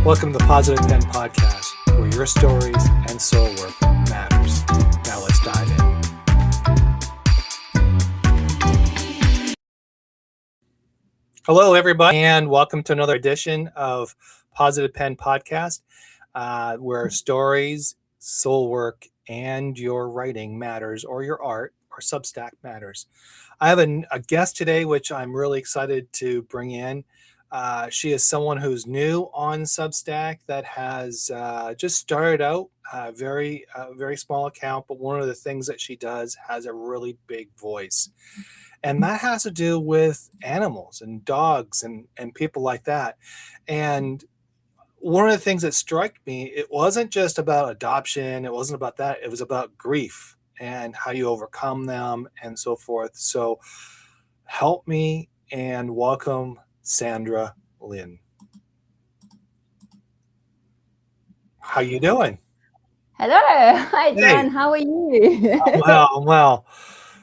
Welcome to the Positive Pen Podcast, where your stories and soul work matters. Now let's dive in. Hello, everybody, and welcome to another edition of Positive Pen Podcast, where stories, soul work, and your writing matters, or your art, or Substack matters. I have a guest today, which I'm really excited to bring in. She is someone who's new on Substack that has just started out, very small account, but one of the things that she does has a really big voice. And that has to do with animals and dogs and people like that. And one of the things that struck me, it wasn't just about adoption. It wasn't about that. It was about grief and how you overcome them and so forth. So help me and welcome Sandra, Lynne. How you doing? Hello. Hi, John. Hey. How are you? Well.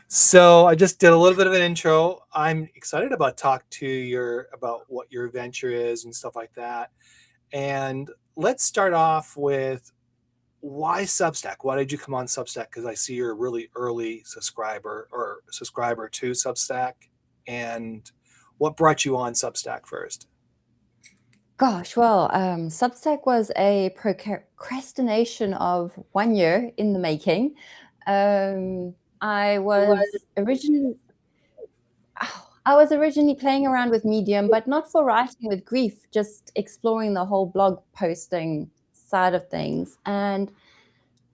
So I just did a little bit of an intro. I'm excited about talk to you about what your venture is and stuff like that. And let's start off with why Substack? Why did you come on Substack? Because I see you're a really early subscriber to Substack. And what brought you on Substack first? Gosh, well, Substack was a procrastination of 1 year in the making. I was originally playing around with Medium, but not for writing with grief, just exploring the whole blog posting side of things. And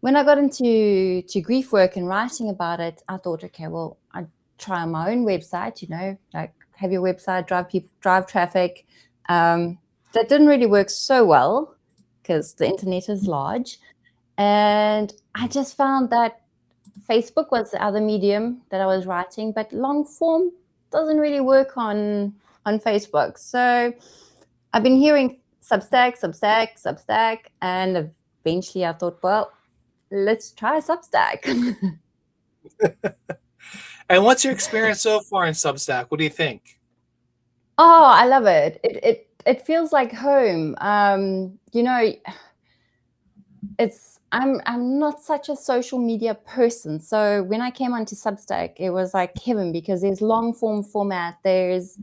when I got into grief work and writing about it, I thought, okay, well, I'd try my own website, like have your website, drive traffic. That didn't really work so well because the internet is large. And I just found that Facebook was the other medium that I was writing, but long form doesn't really work on Facebook. So I've been hearing Substack, and eventually I thought, well, let's try Substack. And what's your experience so far in Substack? What do you think? Oh, I love it. It feels like home. I'm not such a social media person. So when I came onto Substack, it was like heaven because there's long form format. There's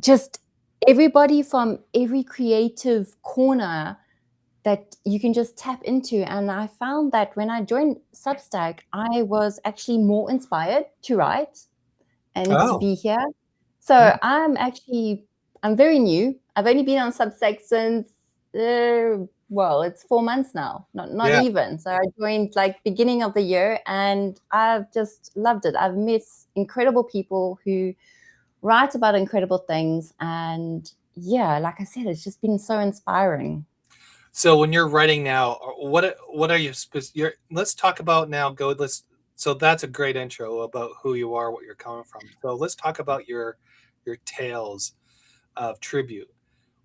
just everybody from every creative corner that you can just tap into. And I found that when I joined Substack, I was actually more inspired to write and to be here. So I'm very new. I've only been on Substack since, it's 4 months now, not even. So I joined like beginning of the year and I've just loved it. I've met incredible people who write about incredible things. And yeah, like I said, it's just been so inspiring. So when you're writing now, what are you, let's talk about now, so that's a great intro about who you are, what you're coming from. So let's talk about your tales of tribute.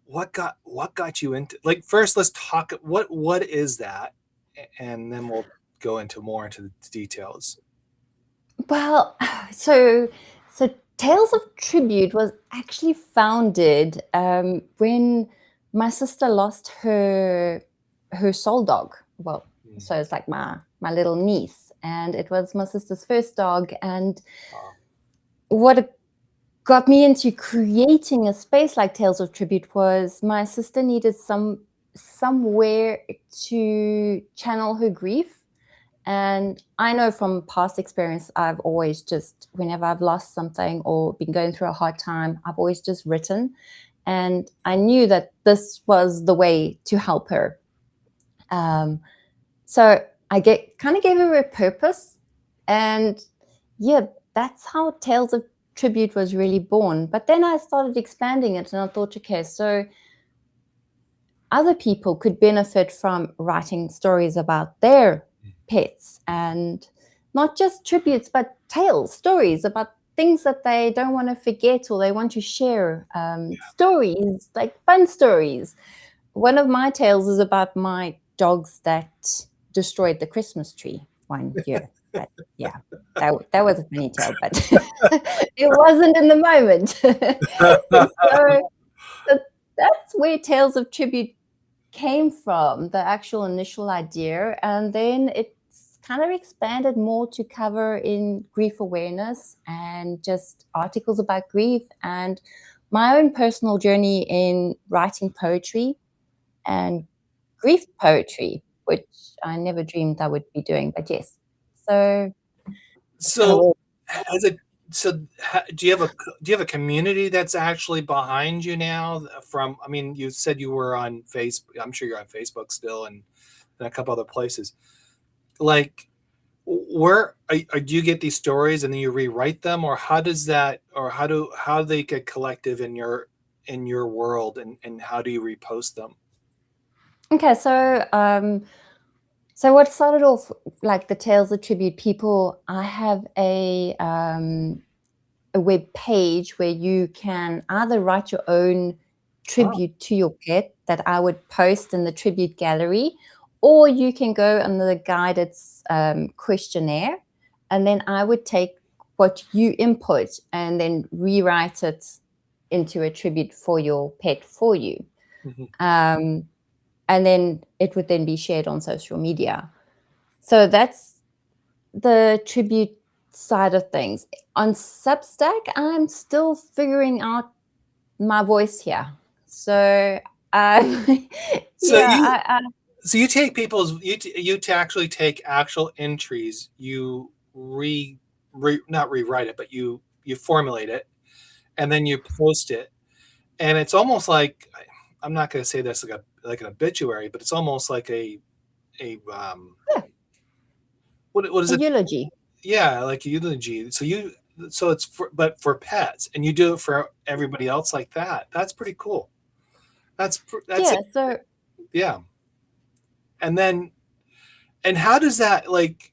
What got you into, like, first let's talk, what is that? And then we'll go more into the details. Well, so Tales of Tribute was actually founded when my sister lost her soul dog. Well, so it's like my little niece, and it was my sister's first dog. And what got me into creating a space like Tales of Tribute was my sister needed somewhere to channel her grief. And I know from past experience, I've always just, whenever I've lost something or been going through a hard time, I've always just written. And I knew that this was the way to help her. So I kind of gave her a purpose. And yeah, that's how Tales of Tribute was really born. But then I started expanding it and I thought, okay, so other people could benefit from writing stories about their pets, and not just tributes, but tales, stories about things that they don't want to forget or they want to share. Stories, like fun stories. One of my tales is about my dogs that destroyed the Christmas tree one year. But yeah, that was a funny tale, but it wasn't in the moment. So that's where Tales of Tribute came from, the actual initial idea. And then it's kind of expanded more to cover in grief awareness and just articles about grief and my own personal journey in writing poetry and grief poetry, which I never dreamed I would be doing, but yes. So it's kind of So, all. as a do you have a community that's actually behind you now? I mean, you said you were on Facebook. I'm sure you're on Facebook still, and a couple other places. Like, where do you get these stories and then you rewrite them, or how does that, or how do they get collective in your world, and how do you repost them? Okay, so what started off like the Tales of Tribute people, I have a web page where you can either write your own Oh, tribute to your pet that I would post in the tribute gallery, or you can go on the guided questionnaire, and then I would take what you input and then rewrite it into a tribute for your pet for you. mhm. Um, and then it would then be shared on social media. So that's the tribute side of things. On Substack, I'm still figuring out my voice here. So, So you yeah, so you take people's you to actually take actual entries, you not rewrite it, but you formulate it, and then you post it, and it's almost like, I'm not going to say this like an obituary, but it's almost like a yeah, what is a it? eulogy. Yeah, like a eulogy. So it's but for pets, and you do it for everybody else like that. That's pretty cool. That's Yeah, so yeah. And then, and how does that, like,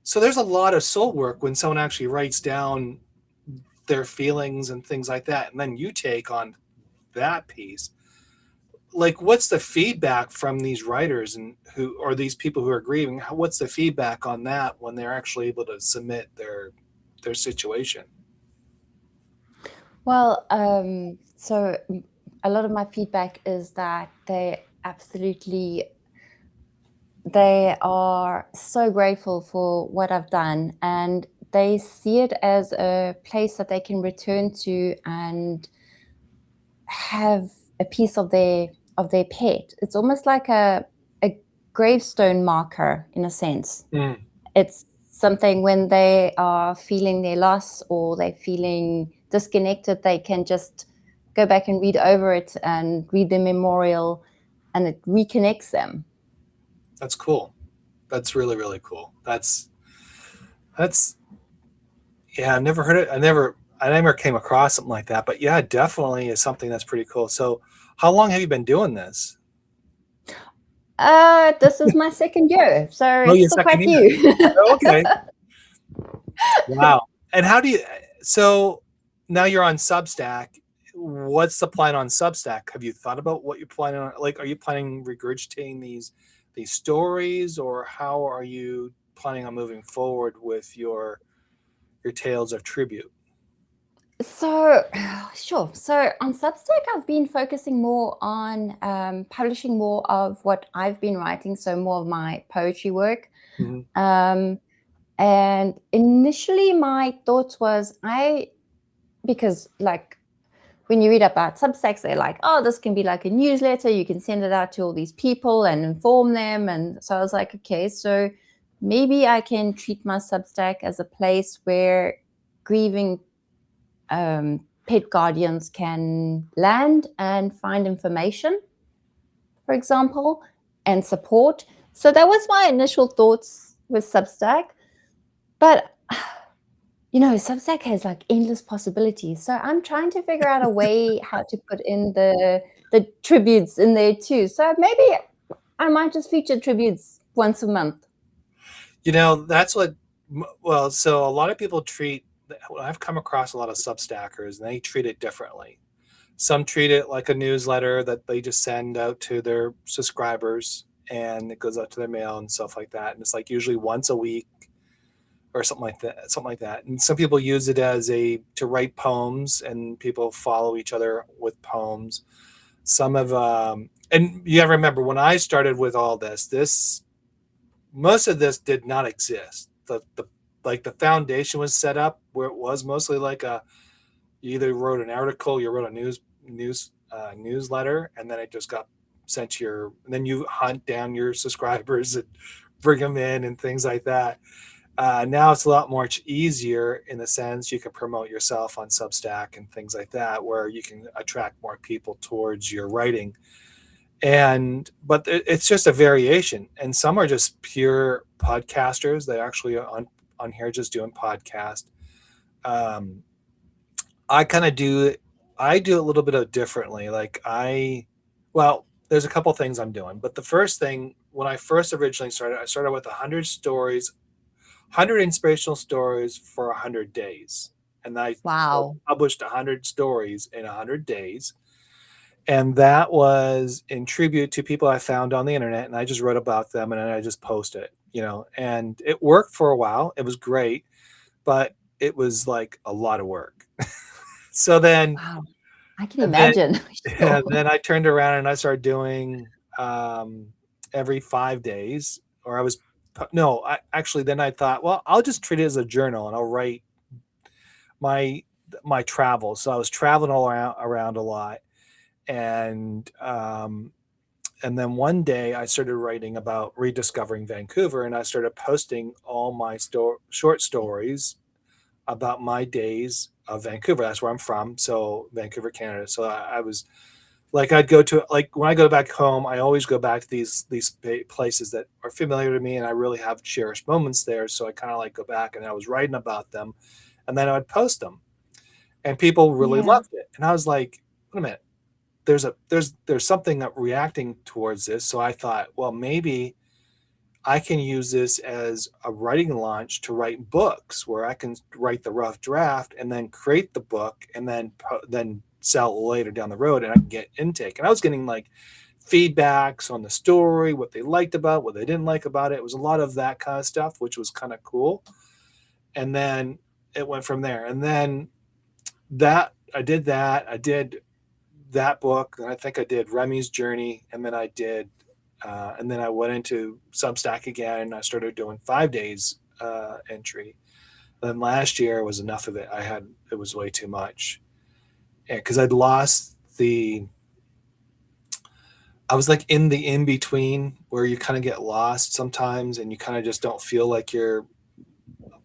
so there's a lot of soul work when someone actually writes down their feelings and things like that, and then you take on that piece. Like, what's the feedback from these writers and who, or these people who are grieving? What's the feedback on that when they're actually able to submit their situation? well, so a lot of my feedback is that they are so grateful for what I've done, and they see it as a place that they can return to and have a piece of their pet. It's almost like a gravestone marker in a sense. Mm, It's something when they are feeling their loss or they're feeling disconnected, they can just go back and read over it and read the memorial, and it reconnects them. that's cool. That's really, really cool. That's yeah, I never heard it. I never came across something like that. But yeah, it definitely is something that's pretty cool. So, how long have you been doing this? This is my second year, so Oh, it's your still second quite year. new. Oh, okay. Wow. And how do you? So now you're on Substack. What's the plan on Substack? Have you thought about what you're planning on? Like, are you planning regurgitating these stories, or how are you planning on moving forward with your tales of tribute? So, sure. So on Substack, I've been focusing more on publishing more of what I've been writing, so more of my poetry work. Mhm. Um, and initially, my thoughts was because like when you read about Substacks, they're like, oh, this can be like a newsletter. You can send it out to all these people and inform them. And so I was like, okay, so maybe I can treat my Substack as a place where grieving pet guardians can land and find information, for example, and support. So that was my initial thoughts with Substack. But Substack has like endless possibilities. So I'm trying to figure out a way how to put in the tributes in there too. So maybe I might just feature tributes once a month. That's what, well, so a lot of people treat, I've come across a lot of Substackers, and they treat it differently. Some treat it like a newsletter that they just send out to their subscribers, and it goes out to their mail and stuff like that. And it's like usually once a week or something like that, something like that. And some people use it as to write poems, and people follow each other with poems. some of and you gotta remember when I started with all this most of this did not exist. The like the foundation was set up where it was mostly like a you either wrote an article, you wrote a newsletter, and then it just got sent to your. And then you hunt down your subscribers and bring them in and things like that. Now it's a lot more easier in the sense you can promote yourself on Substack and things like that, where you can attract more people towards your writing. And but it's just a variation, and some are just pure podcasters. They actually are on here just doing podcast. Um, I kind of do. I do a little bit of differently. Well, there's a couple things I'm doing, but the first thing when I first originally started, I started with 100 stories, 100 inspirational stories for 100 days, and I Wow. published 100 stories in 100 days, and that was in tribute to people I found on the internet, and I just wrote about them, and then I just posted it, and it worked for a while. It was great, but it was like a lot of work. So then, Wow. I can and then, imagine. and Sure. then I turned around and I started doing every 5 days, or I was, no, I actually, then I thought, well, I'll just treat it as a journal and I'll write my, my travels. So I was traveling all around a lot. And then one day I started writing about rediscovering Vancouver, and I started posting all my short stories about my days of Vancouver. That's where I'm from. So Vancouver, Canada. So I was like, I'd go to, like, when I go back home, I always go back to these places that are familiar to me, and I really have cherished moments there. So I kind of like go back, and I was writing about them, and then I would post them, and people really Yeah. loved it. And I was like, wait a minute, there's something that reacting towards this. So I thought, well, maybe I can use this as a writing launch to write books, where I can write the rough draft and then create the book, and then sell it later down the road, and I can get intake. And I was getting like feedbacks on the story, what they liked about, what they didn't like about it. It was a lot of that kind of stuff, which was kind of cool. And then it went from there. And then I did that book, and I think I did Remy's Journey, and then and then I went into Substack again. I started doing 5 days entry. Then last year was enough of it. It was way too much, because I'd lost I was like in the in between where you kind of get lost sometimes, and you kind of just don't feel like you're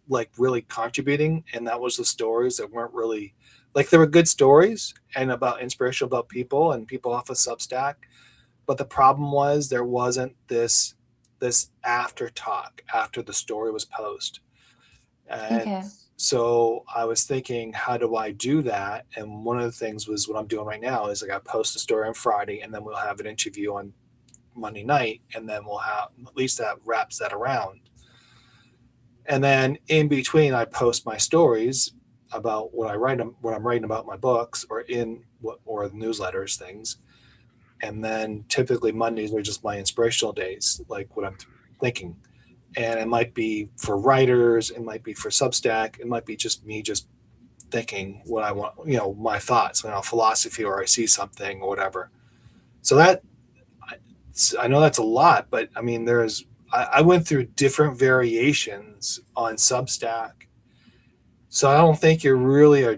like really contributing. And that was the stories that weren't really like, they were good stories and about inspirational about people and people off of Substack. But the problem was there wasn't this after talk after the story was posted. And Okay. so I was thinking, how do I do that? And one of the things was what I'm doing right now is like I post a story on Friday, and then we'll have an interview on Monday night, and then we'll have at least that wraps that around. And then in between, I post my stories about what I'm writing about my books, or or newsletters things. And then typically Mondays are just my inspirational days, like what I'm thinking. And it might be for writers, it might be for Substack, it might be just me just thinking what I want, my thoughts, philosophy, or I see something or whatever. So I know that's a lot, but I mean, I went through different variations on Substack. So I don't think you're really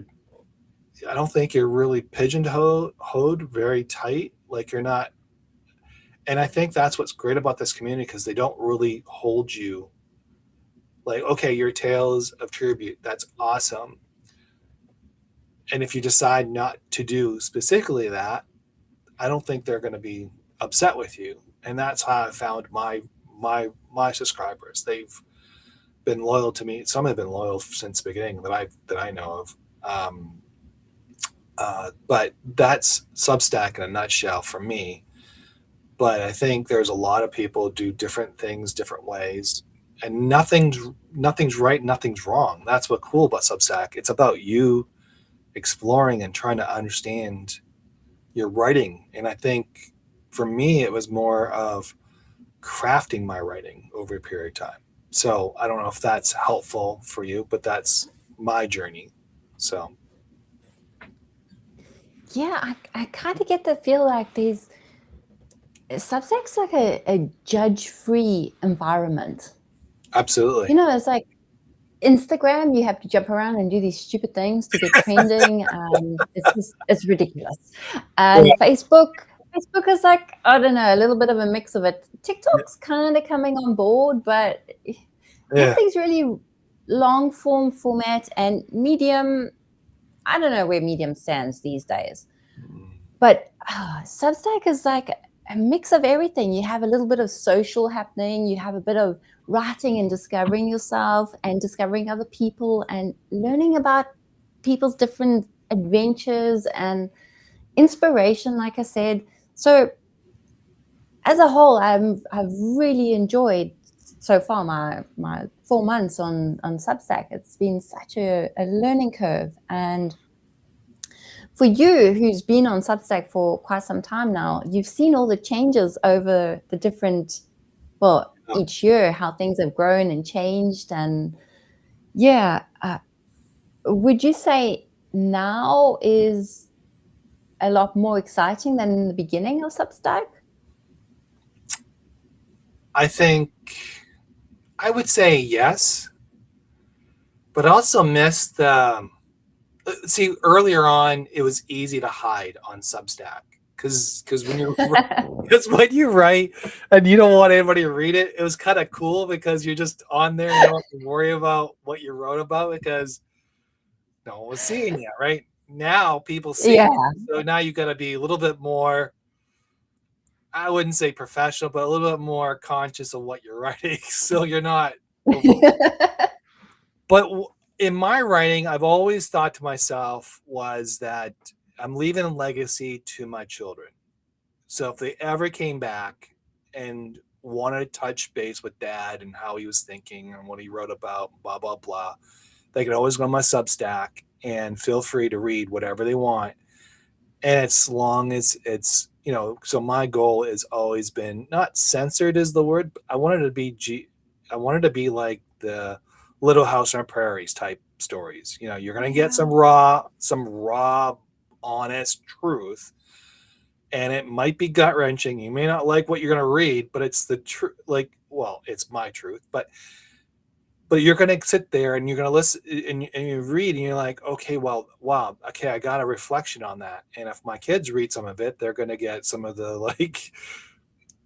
pigeonholed very tight. Like you're not. And I think that's what's great about this community, because they don't really hold you like, okay, your tales of tribute, that's awesome. And if you decide not to do specifically that, I don't think they're going to be upset with you. And that's how I found my subscribers. They've been loyal to me. Some have been loyal since the beginning that I know of. But that's Substack in a nutshell for me. But I think there's a lot of people do different things different ways, and nothing's right, nothing's wrong. That's what's cool about Substack. It's about you exploring and trying to understand your writing. And I think for me, it was more of crafting my writing over a period of time. So I don't know if that's helpful for you, but that's my journey. So yeah, I kind of get the feel like there's Substack's like a judge-free environment. Absolutely. You know, it's like Instagram, you have to jump around and do these stupid things to get trending. It's ridiculous. And Yeah. Facebook is like, I don't know, a little bit of a mix of it. TikTok's kind of coming on board, but Yeah. nothing's really long form format. And Medium, I don't know where Medium stands these days. But Substack is like a mix of everything. You have a little bit of social happening, you have a bit of writing and discovering yourself and discovering other people and learning about people's different adventures and inspiration, like I said. So as a whole, I've really enjoyed so far my 4 months on Substack. It's been such a learning curve. And for you, who's been on Substack for quite some time now, you've seen all the changes over the different, well, each year, how things have grown and changed. And yeah, would you say now is a lot more exciting than in the beginning of Substack? I think I would say yes, but I also miss the. See, earlier on, it was easy to hide on Substack because when you because when you write and you don't want anybody to read it, it was kind of cool because you're just on there and you don't have to worry about what you wrote about because no one was seeing you, right? Now people see Yeah. it, so now you got to be a little bit more. I wouldn't say professional, but a little bit more conscious of what you're writing, so you're not. But in my writing, I've always thought to myself was that I'm leaving a legacy to my children. So if they ever came back and wanted to touch base with dad and how he was thinking and what he wrote about, blah, blah, blah, they could always go on my Substack and feel free to read whatever they want. And as long as it's, so my goal has always been not censored is the word, but I wanted to be like the Little House on the Prairies type stories. You're going to get some raw, honest truth. And it might be gut wrenching. You may not like what you're going to read, but it's the truth. It's my truth, but you're going to sit there and you're going to listen and you read and you're like, okay, well, wow. Okay. I got a reflection on that. And if my kids read some of it, they're going to get some of the,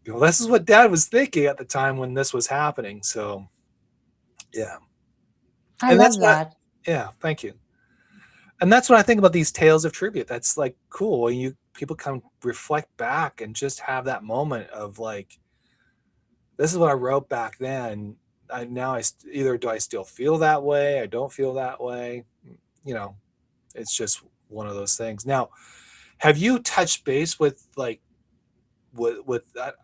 this is what dad was thinking at the time when this was happening. So yeah. I And love that's that. yeah, thank you. And that's what I think about these tales of tribute. That's like cool when people come reflect back and just have that moment of like, this is what I wrote back then. Either do I still feel that way? I don't feel that way. It's just one of those things. Now, have you touched base with with that?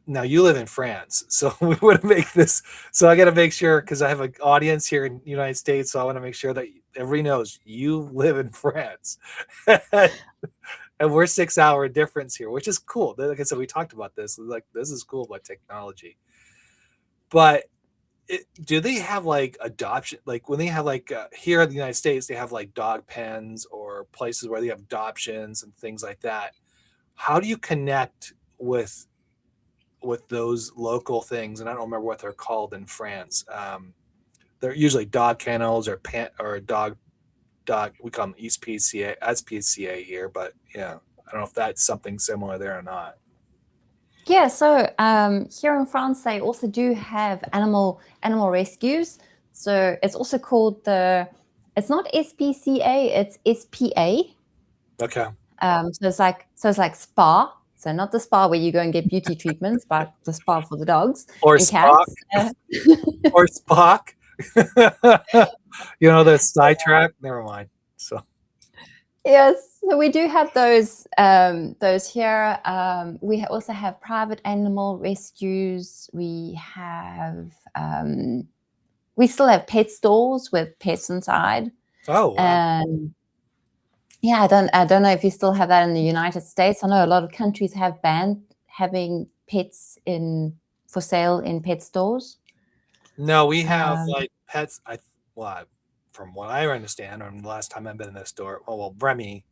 Now you live in France, so we want to make this. So I got to make sure because I have an audience here in the United States, so I want to make sure that everybody knows you live in France, and we're 6 hour difference here, which is cool. Like I said, we talked about this. Like this is cool about technology, but do they have like adoption? Like when they have here in the United States, they have like dog pens or places where they have adoptions and things like that. How do you connect with those local things? And I don't remember what they're called in France. They're usually dog kennels or dog. We call them SPCA here, but yeah, I don't know if that's something similar there or not. Yeah, so here in France, they also do have animal rescues. So it's also called it's not SPCA, it's SPA. Okay. So it's like spa. So not the spa where you go and get beauty treatments, but the spa for the dogs Or and Spock. cats. Or Spock. The sidetrack. Never mind. So Yes, so we do have those here. We also have private animal rescues. We have we still have pet stores with pets inside. oh wow. And yeah, I don't know if you still have that in the United States. I know a lot of countries have banned having pets for sale in pet stores. No, we have like pets. From what I understand, or the last time I've been in this store, Remy,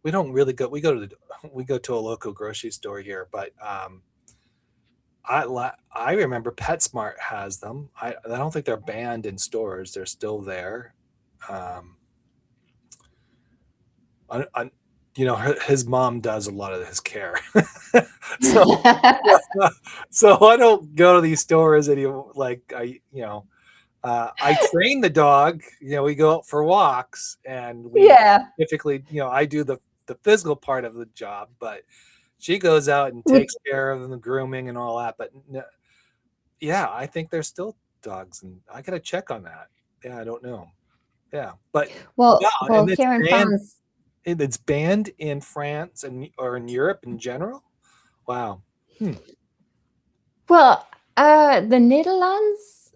we don't really go. We go to a local grocery store here, but I remember PetSmart has them. I don't think they're banned in stores. They're still there. Um, I, his mom does a lot of his care, so so I don't go to these stores anymore. Like I train the dog. We go out for walks, and we Yeah. typically, I do the physical part of the job, but she goes out and Which, takes care of the grooming and all that. But yeah, I think there's still dogs, and I gotta check on that. Yeah, I don't know. Yeah, but well, wow, well, and it's here in banned. France, It's banned in France or in Europe in general. Wow. well, the Netherlands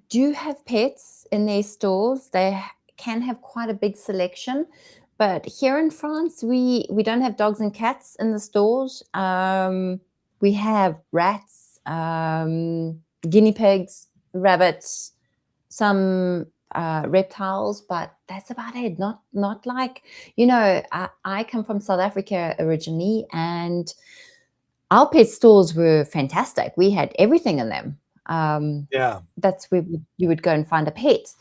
do have pets in their stores. They can have quite a big selection, but here in France, we don't have dogs and cats in the stores. We have rats, guinea pigs, rabbits, some reptiles, but that's about it. Not like, I come from South Africa originally, and our pet stores were fantastic. We had everything in them. Yeah. That's where you would go and find a pet.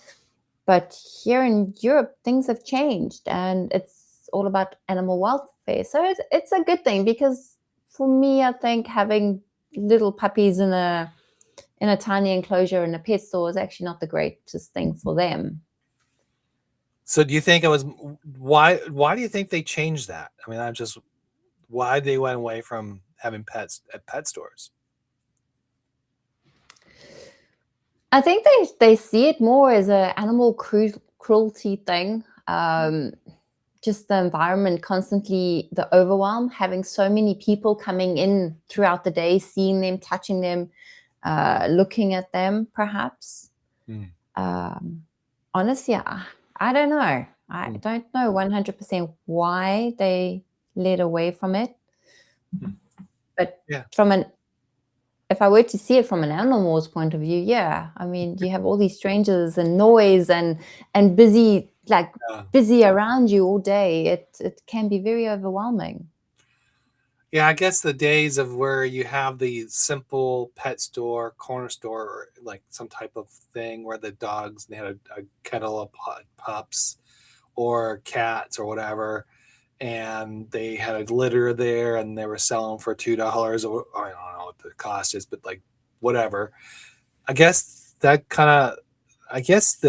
But here in Europe, things have changed, and it's all about animal welfare. So it's a good thing, because for me, I think having little puppies in a tiny enclosure in a pet store is actually not the greatest thing for them. So do you think it was why do you think they changed that? I mean, I'm just why they went away from having pets at pet stores. I think they see it more as an animal cruelty thing. Just the environment, constantly the overwhelm, having so many people coming in throughout the day, seeing them, touching them, looking at them, perhaps. Honestly, I don't know. I don't know 100% why they led away from it. But Yeah. if I were to see it from an animal's point of view, yeah, I mean, you have all these strangers and noise and busy, busy around you all day. It can be very overwhelming. Yeah, I guess the days of where you have the simple pet store, corner store, or like some type of thing where the dogs, they had a kettle of pups or cats or whatever, and they had a litter there, and they were selling for $2, or I don't know what the cost is, but like whatever. I guess that kind of, I guess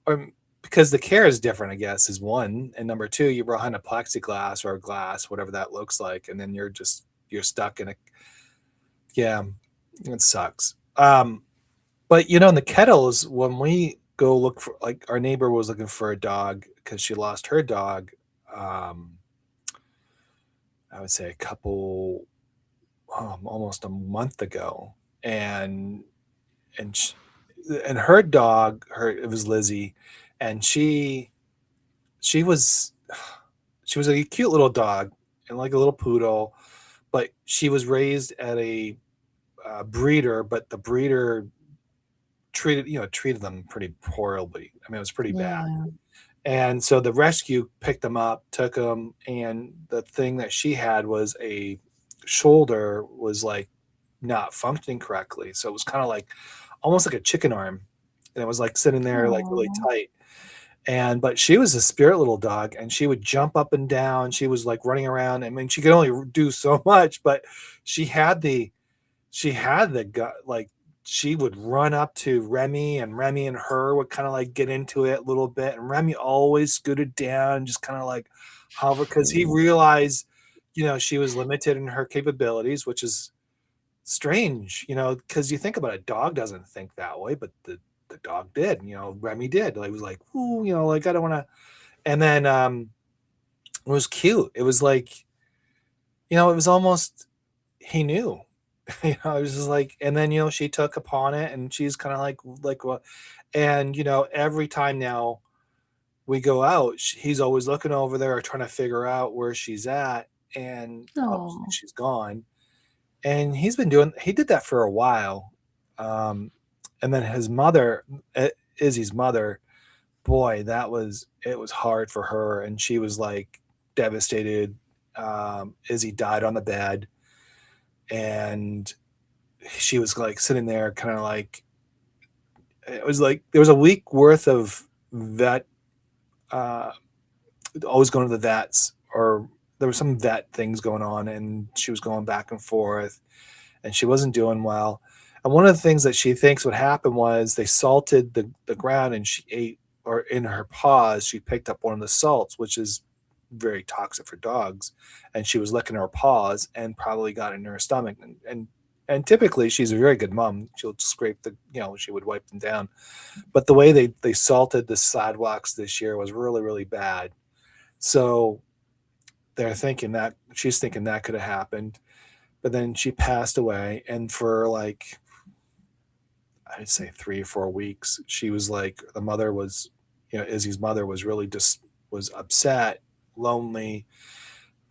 or because the care is different, I guess, is one, and number two, you're behind a plexiglass or a glass, whatever that looks like, and then you're stuck in a, yeah, it sucks. But in the kettles, when we go look for, like, our neighbor was looking for a dog because she lost her dog. I would say a couple, almost a month ago, and and she, and her dog, it was Lizzie, and she was she was a cute little dog and like a little poodle, but she was raised at a breeder, but the breeder treated them pretty poorly. I mean, it was pretty bad. Yeah. And so the rescue picked them up, took them, and the thing that she had was a shoulder was like not functioning correctly. So it was kind of like almost like a chicken arm, and it was like sitting there like really Aw. tight. But she was a spirit little dog, and she would jump up and down. She was like running around. I mean, she could only do so much, but she had the gut, like she would run up to Remy, and Remy and her would kind of like get into it a little bit, and Remy always scooted down, just kind of like hover, because he realized, she was limited in her capabilities, which is strange, because you think about it, a dog doesn't think that way, but the dog did. Remy did. Like, it was like, ooh, like, I don't want to. And then it was cute. It was like, it was almost, he knew. It was just like, and then she took upon it, and she's kind of like what, and every time now we go out, he's always looking over there or trying to figure out where she's at, and obviously Aw. she's gone. And he did that for a while, and then his mother, Izzy's mother, boy, it was hard for her, and she was like devastated. Izzy died on the bed, and she was like sitting there, kind of like, it was like there was a week worth of vet, uh, always going to the vets, or there was some vet things going on, and she was going back and forth, and she wasn't doing well. And one of the things that she thinks would happen was they salted the ground, and she ate, or in her paws, she picked up one of the salts, which is very toxic for dogs. And she was licking her paws and probably got in her stomach. And typically she's a very good mom. She'll scrape she would wipe them down. But the way they salted the sidewalks this year was really, really bad. So she's thinking that could have happened. But then she passed away, and for like, I'd say 3 or 4 weeks, she was like, the mother was, Izzy's mother was really just was upset, lonely.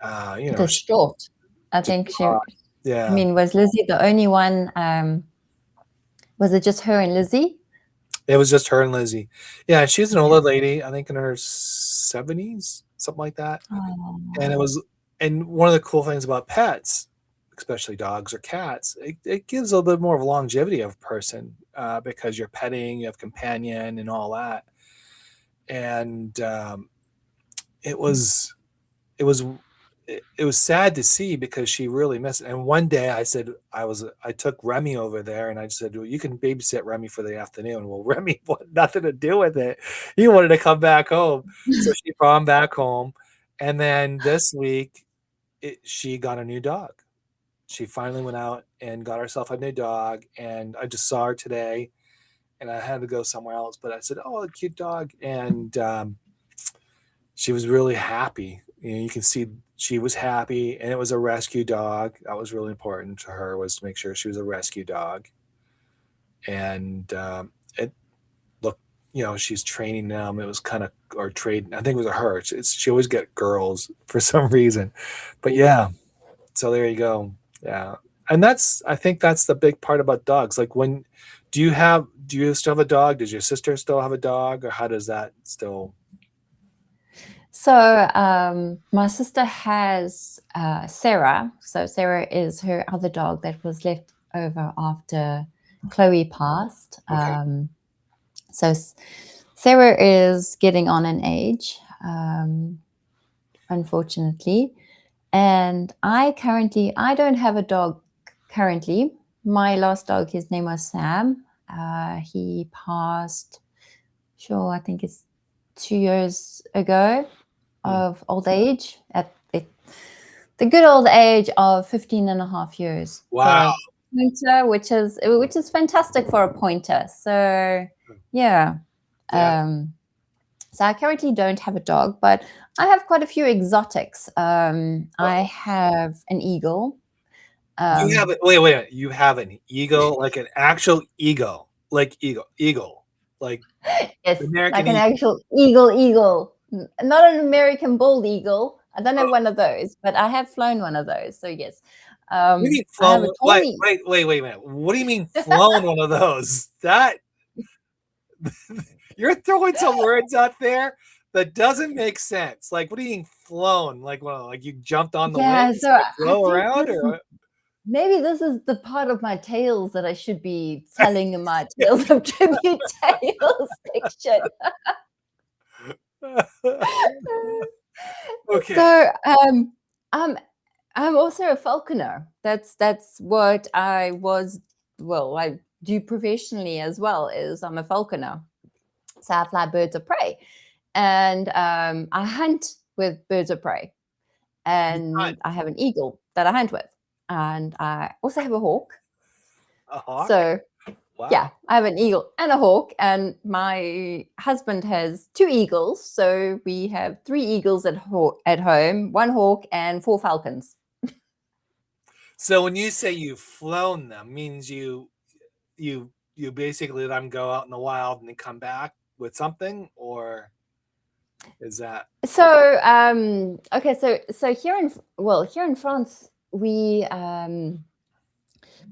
Distraught. I think she. Yeah. I mean, was Lizzie the only one? Was it just her and Lizzie? It was just her and Lizzie. Yeah, she's an older lady, I think in her 70s, something like that. Oh. And one of the cool things about pets, especially dogs or cats, it gives a little bit more of a longevity of a person, because you're petting, you have companion and all that. And it was sad to see, because she really missed it. And one day I took Remy over there, and I said, well, you can babysit Remy for the afternoon. Well, Remy wanted nothing to do with it. He wanted to come back home. So she brought him back home. And then this week, she got a new dog. She finally went out and got herself a new dog. And I just saw her today, and I had to go somewhere else. But I said, oh, a cute dog. And she was really happy. You can see she was happy, and it was a rescue dog. That was really important to her, was to make sure she was a rescue dog. And it looked, she's training them. It was kind of, or trade. I think it was a her. She always get girls for some reason, but yeah. So there you go. Yeah, and I think that's the big part about dogs. Like, do you still have a dog? Does your sister still have a dog, or how does that still? So my sister has Sarah. So Sarah is her other dog that was left over after Chloe passed. Okay. So Sarah is getting on in age, unfortunately. And I don't have a dog currently. My last dog, his name was Sam. He passed, I think it's 2 years ago, of old age, at the good old age of 15 and a half years. Wow. So, pointer, which is fantastic for a pointer. So yeah. So I currently don't have a dog, but I have quite a few exotics. I have an eagle. You have wait. You have an eagle, like an actual eagle, like eagle, like yes, American like an eagle. actual eagle, not an American bald eagle. I don't have one of those, but I have flown one of those. So yes. What do you mean flown? Wait a minute. What do you mean flown one of those? That you're throwing some words out there that doesn't make sense. Like, what do you mean flown? Like, like you jumped on the wings so to flow around, or maybe this is the part of my tales that I should be telling in my Tales of Tribute Tales section. Okay. So I'm also a falconer. That's what I was. Well, I do professionally as well. Is I'm a falconer. So I fly birds of prey, and I hunt with birds of prey, and I have an eagle that I hunt with, and I also have a hawk. A hawk? So wow. Yeah, I have an eagle and a hawk, and my husband has 2 eagles. So we have 3 eagles at home, 1 hawk, and 4 falcons. So when you say you've flown them, means you basically let them go out in the wild and then come back with something, or is that? So okay, so here in France, we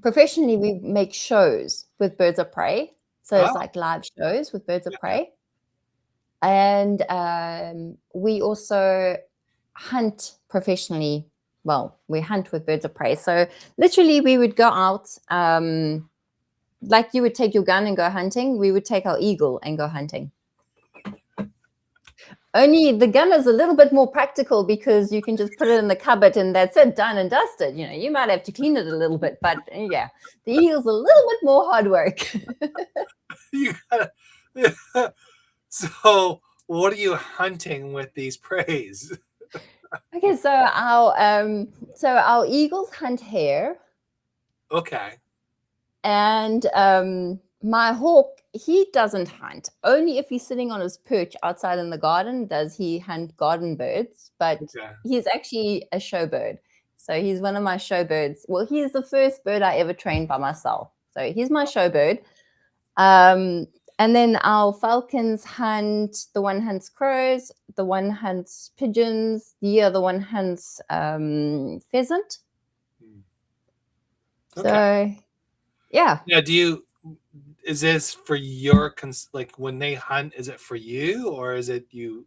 professionally we make shows with birds of prey. So it's like live shows with birds of prey. And we also hunt professionally. Well, we hunt with birds of prey. So literally we would go out, like you would take your gun and go hunting, we would take our eagle and go hunting. Only the gun is a little bit more practical because you can just put it in the cupboard and that's it, done and dusted. You know, you might have to clean it a little bit, but yeah, the eagle's a little bit more hard work. You gotta, so what are you hunting with these preys? Okay, so our eagles hunt hare. Okay. And my hawk, he doesn't hunt. Only if he's sitting on his perch outside in the garden does he hunt garden birds. But Okay. he's actually a show bird. So he's one of my show birds. Well, he's the first bird I ever trained by myself. So he's my show bird. And then our falcons hunt, the one hunts crows, the one hunts pigeons, the other one hunts pheasant. Okay. So yeah. Now, is this for your, like when they hunt, is it for you or is it you,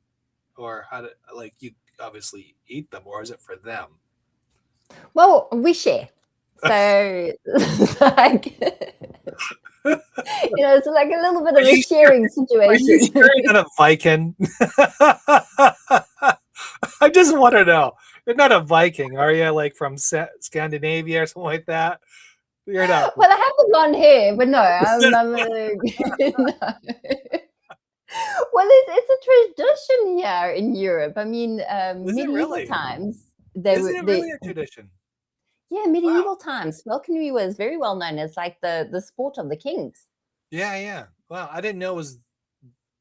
or how like you obviously eat them, or is it for them? Well, we share. So like, it's like a little bit of a sharing situation. Are you sure you're not a Viking? I just want to know. You're not a Viking, are you? Like from Scandinavia or something like that? You're not. Well, I have the blonde hair, but no, I'm no. Well, it's a tradition here in Europe. I mean, medieval times. Isn't it really a tradition? Yeah, medieval times. Falconry was very well known as like the sport of the kings. Yeah. Well, I didn't know it was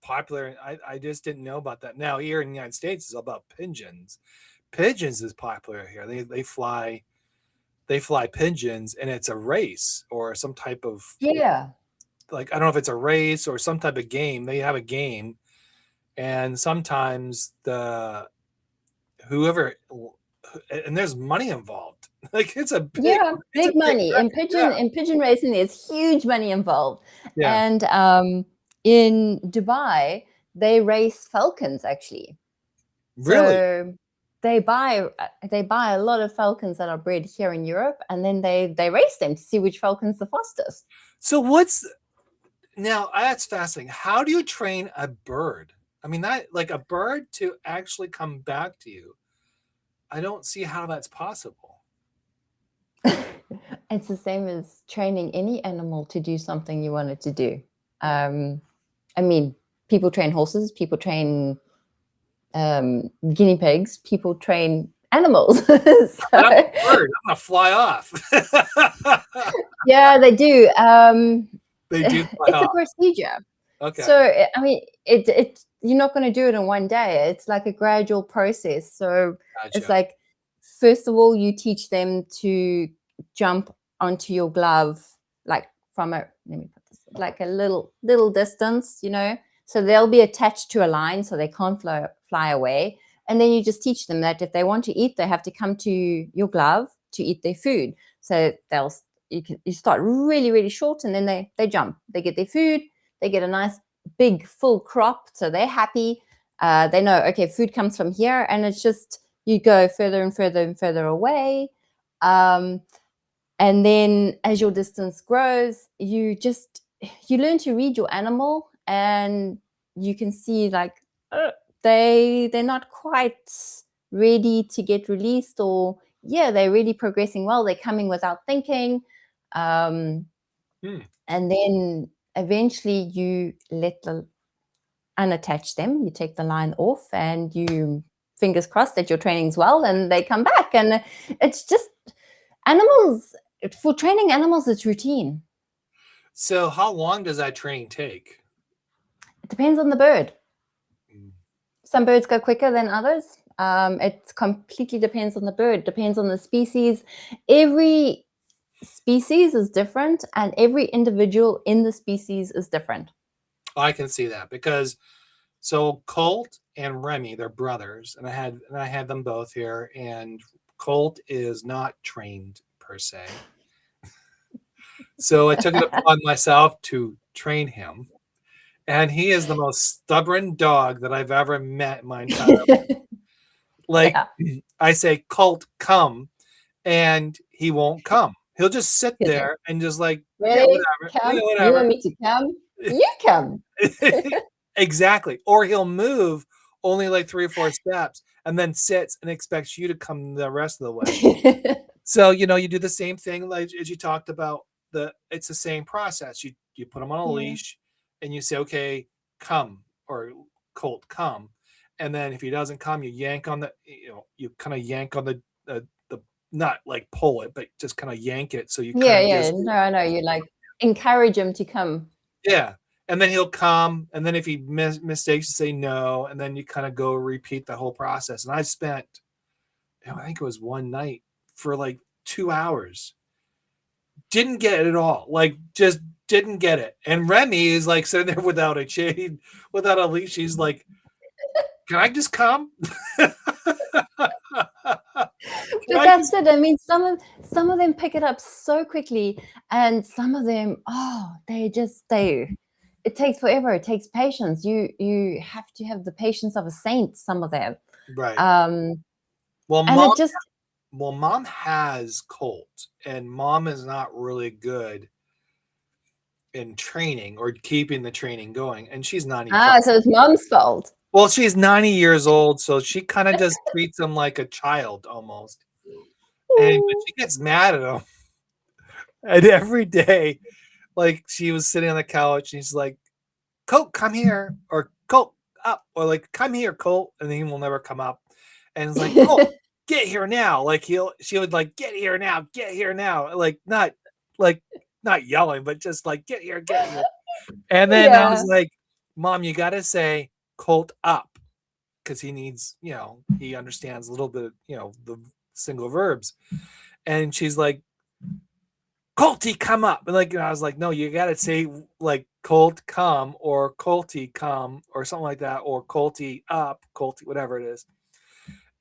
popular. I just didn't know about that. Now here in the United States, it's all about pigeons. Pigeons is popular here. They fly pigeons, and it's a race or some type of, like, I don't know if it's a race or some type of game. They have a game, and sometimes whoever, and there's money involved. Like it's a big money. In pigeon racing, there's huge money involved. Yeah. And in Dubai, they race falcons actually. Really? So they buy a lot of falcons that are bred here in Europe, and then they race them to see which falcon's the fastest. So now that's fascinating. How do you train a bird? I mean, that, like, a bird to actually come back to you, I don't see how that's possible. It's the same as training any animal to do something you want it to do. I mean, people train horses, people train guinea pigs, people train animals. So, I'm a bird. I'm gonna fly off. Yeah, they do. They do. It's a procedure. Okay. So I mean, you're not going to do it in one day. It's like a gradual process. So It's like, first of all, you teach them to jump onto your glove, like from like a little distance, So they'll be attached to a line, so they can't fly away. And then you just teach them that if they want to eat, they have to come to your glove to eat their food. So you start really, really short, and then they jump. They get their food. They get a nice big full crop, so they're happy. They know, okay, food comes from here, and it's just you go further and further and further away. And then as your distance grows, you learn to read your animal, and you can see like they're not quite ready to get released, or they're really progressing well. They're coming without thinking. And then eventually you unattach them. You take the line off, and you fingers crossed that your training's well, and they come back. And it's just animals. For training animals, it's routine. So how long does that training take? It depends on the bird. Some birds go quicker than others. It completely depends on the bird, depends on the species. Every species is different, and every individual in the species is different. I can see that, because so Colt and Remy, they're brothers, and I had them both here, and Colt is not trained per se. So I took it upon myself to train him. And he is the most stubborn dog that I've ever met in my entire life. Like, I say, Colt, come, and he won't come. He'll just sit there and just like, yeah, Really? whatever. Come? Yeah, You whatever. want me to come? You come. Exactly. Or he'll move only like 3 or 4 steps and then sits and expects you to come the rest of the way. So, you do the same thing like as you talked about. It's the same process. You put him on a leash and you say, okay, come, or Colt, come. And then if he doesn't come, you yank on you kind of yank on the not like pull it, but just kind of yank it. So you kind of No, I know. You like encourage him to come. Yeah. And then he'll come. And then if he mistakes, you say no. And then you kind of go repeat the whole process. And I spent, I think it was one night for like 2 hours. Didn't get it at all. Like, just didn't get it. And Remy is like sitting there without a chain, without a leash. She's like, can I just come? But that's it. I mean, some of them pick it up so quickly, and some of them, it takes forever. It takes patience. You have to have the patience of a saint. Some of them, right? Well, Mom has Colt, and Mom is not really good in training or keeping the training going, and she's 95. So it's Mom's fault. Well, she's 90 years old, so she kind of just treats him like a child almost. But she gets mad at him. And every day, like, she was sitting on the couch, and she's like, Colt, come here, or Colt, up, or like, come here, Colt, and he will never come up. And it's like, Colt, get here now. Like, she would like, get here now, like not yelling, but just like, get here. And then I was like, Mom, you got to say Colt up, because he needs, he understands a little bit, the single verbs. And she's like, Colty, come up. And like, I was like, no, you got to say like Colt come, or Colty come, or something like that, or Colty up, Colty, whatever it is.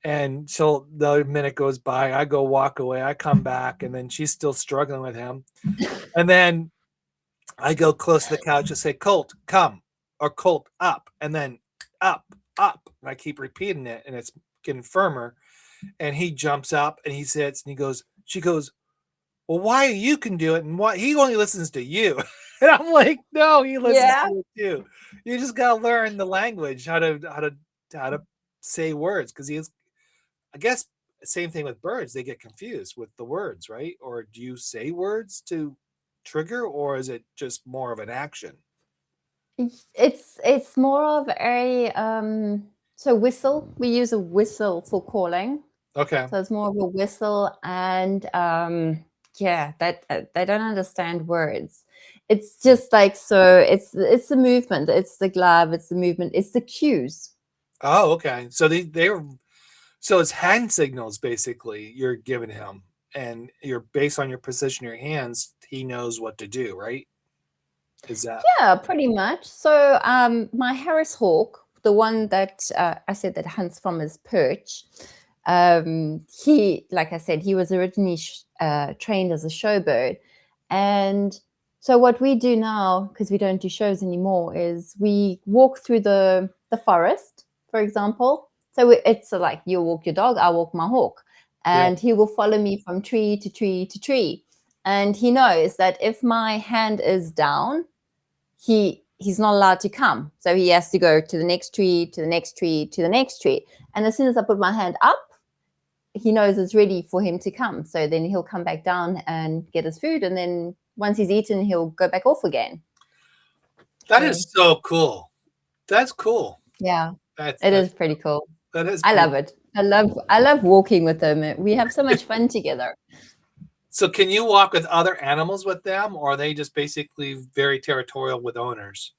And so the minute goes by, I go walk away, I come back, and then she's still struggling with him. And then I go close to the couch and say, Colt, come, or Colt up, and then up. And I keep repeating it, and it's getting firmer. And he jumps up and he sits, and she goes, well, why you can do it, and why he only listens to you? And I'm like, no, he listens to you too. You just gotta learn the language, how to say words, because I guess same thing with birds. They get confused with the words, right? Or do you say words to trigger, or is it just more of an action? It's more of a so whistle. We use a whistle for calling. Okay. So it's more of a whistle, and that they don't understand words. It's just like, so it's the movement, it's the glove, it's the movement, it's the cues. Oh, okay. So so it's hand signals basically you're giving him, and you're based on your position of your hands, he knows what to do, right? Is that? Yeah, pretty much. So my Harris hawk, the one that I said that hunts from his perch, he, like I said, he was originally trained as a showbird. And so what we do now, because we don't do shows anymore, is we walk through the forest, for example. So it's like, you walk your dog, I walk my hawk, and he will follow me from tree to tree to tree. And he knows that if my hand is down, he's not allowed to come. So he has to go to the next tree, to the next tree, to the next tree. And as soon as I put my hand up, he knows it's ready for him to come. So then he'll come back down and get his food. And then once he's eaten, he'll go back off again. That is so cool. That's cool. Yeah, it is pretty cool. That is. I love it. I love walking with them. We have so much fun together. So can you walk with other animals with them, or are they just basically very territorial with owners?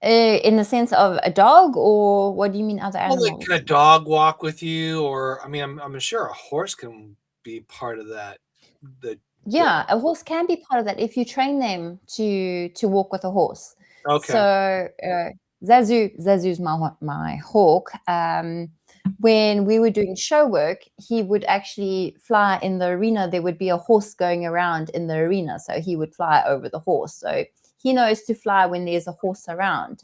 In the sense of a dog, or what do you mean other animals? Well, like, can a dog walk with you? Or, I mean, I'm sure a horse can be part of that. Yeah, a horse can be part of that if you train them to walk with a horse. Okay. So Zazu's my hawk. When we were doing show work, he would actually fly in the arena. There would be a horse going around in the arena, so he would fly over the horse. So he knows to fly when there's a horse around.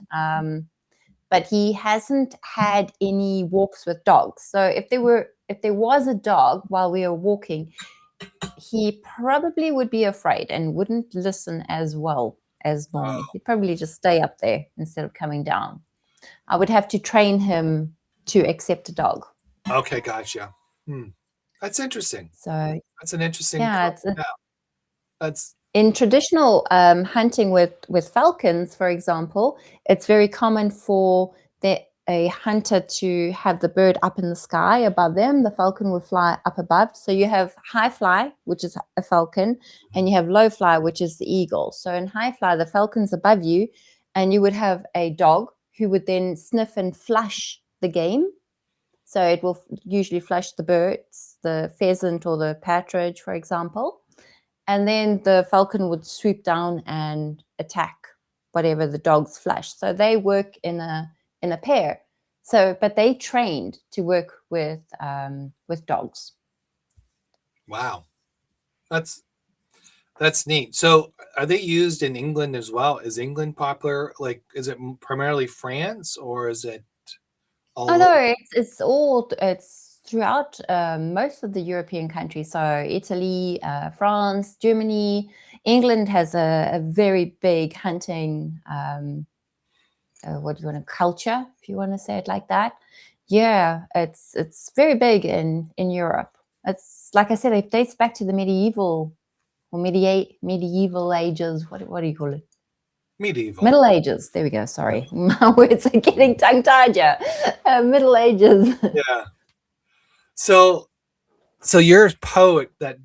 But he hasn't had any walks with dogs. So if there was a dog while we were walking, he probably would be afraid and wouldn't listen as well as normal. He'd probably just stay up there instead of coming down. I would have to train him to accept a dog. Okay, gotcha. That's interesting. So that's an interesting. yeah, That's in traditional hunting with falcons, for example, it's very common for a hunter to have the bird up in the sky above them. The falcon will fly up above. So you have high fly, which is a falcon, and you have low fly, which is the eagle. So in high fly, the falcon's above you, and you would have a dog who would then sniff and flush the game. So it will usually flush the birds, the pheasant or the partridge, for example. And then the falcon would swoop down and attack whatever the dogs flush. So they work in a pair. So, but they trained to work with dogs. Wow, that's neat. So, are they used in England as well? Is England popular? Like, is it primarily France, or is it all? Oh no, it's throughout most of the European countries. So Italy, France, Germany, England has a very big hunting. What do you want to culture, if you want to say it like that? Yeah, it's very big in Europe. It's like I said, it dates back to the medieval ages. What do you call it? Middle Ages. There we go. Sorry, my words are getting tongue-tied. Yeah, Middle Ages. Yeah. So your poet that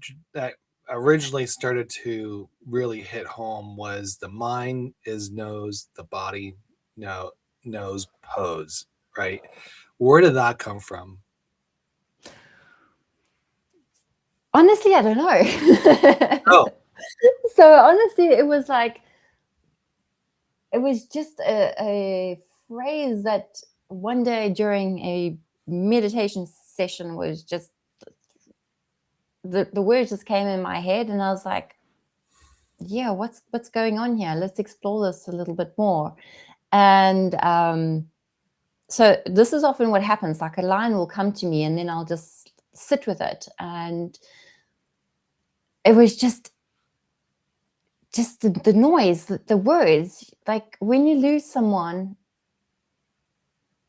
originally started to really hit home was the mind is nose, the body knows pose, right? Where did that come from? Honestly, I don't know. Oh. So honestly, it was just a phrase that one day during a meditation session was just the words just came in my head, and I was like, yeah, what's going on here? Let's explore this a little bit more. And so this is often what happens. Like a line will come to me, and then I'll just sit with it. And it was just the noise, the words. Like when you lose someone,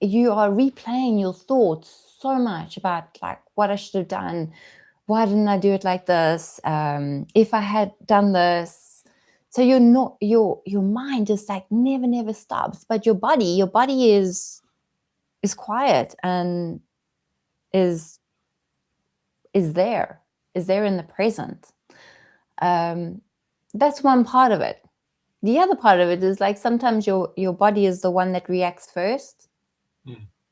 you are replaying your thoughts so much about like what I should have done. Why didn't I do it like this? If I had done this. So you're not, your mind just like never stops, but your body is quiet and is there in the present. That's one part of it. The other part of it is like sometimes your body is the one that reacts first,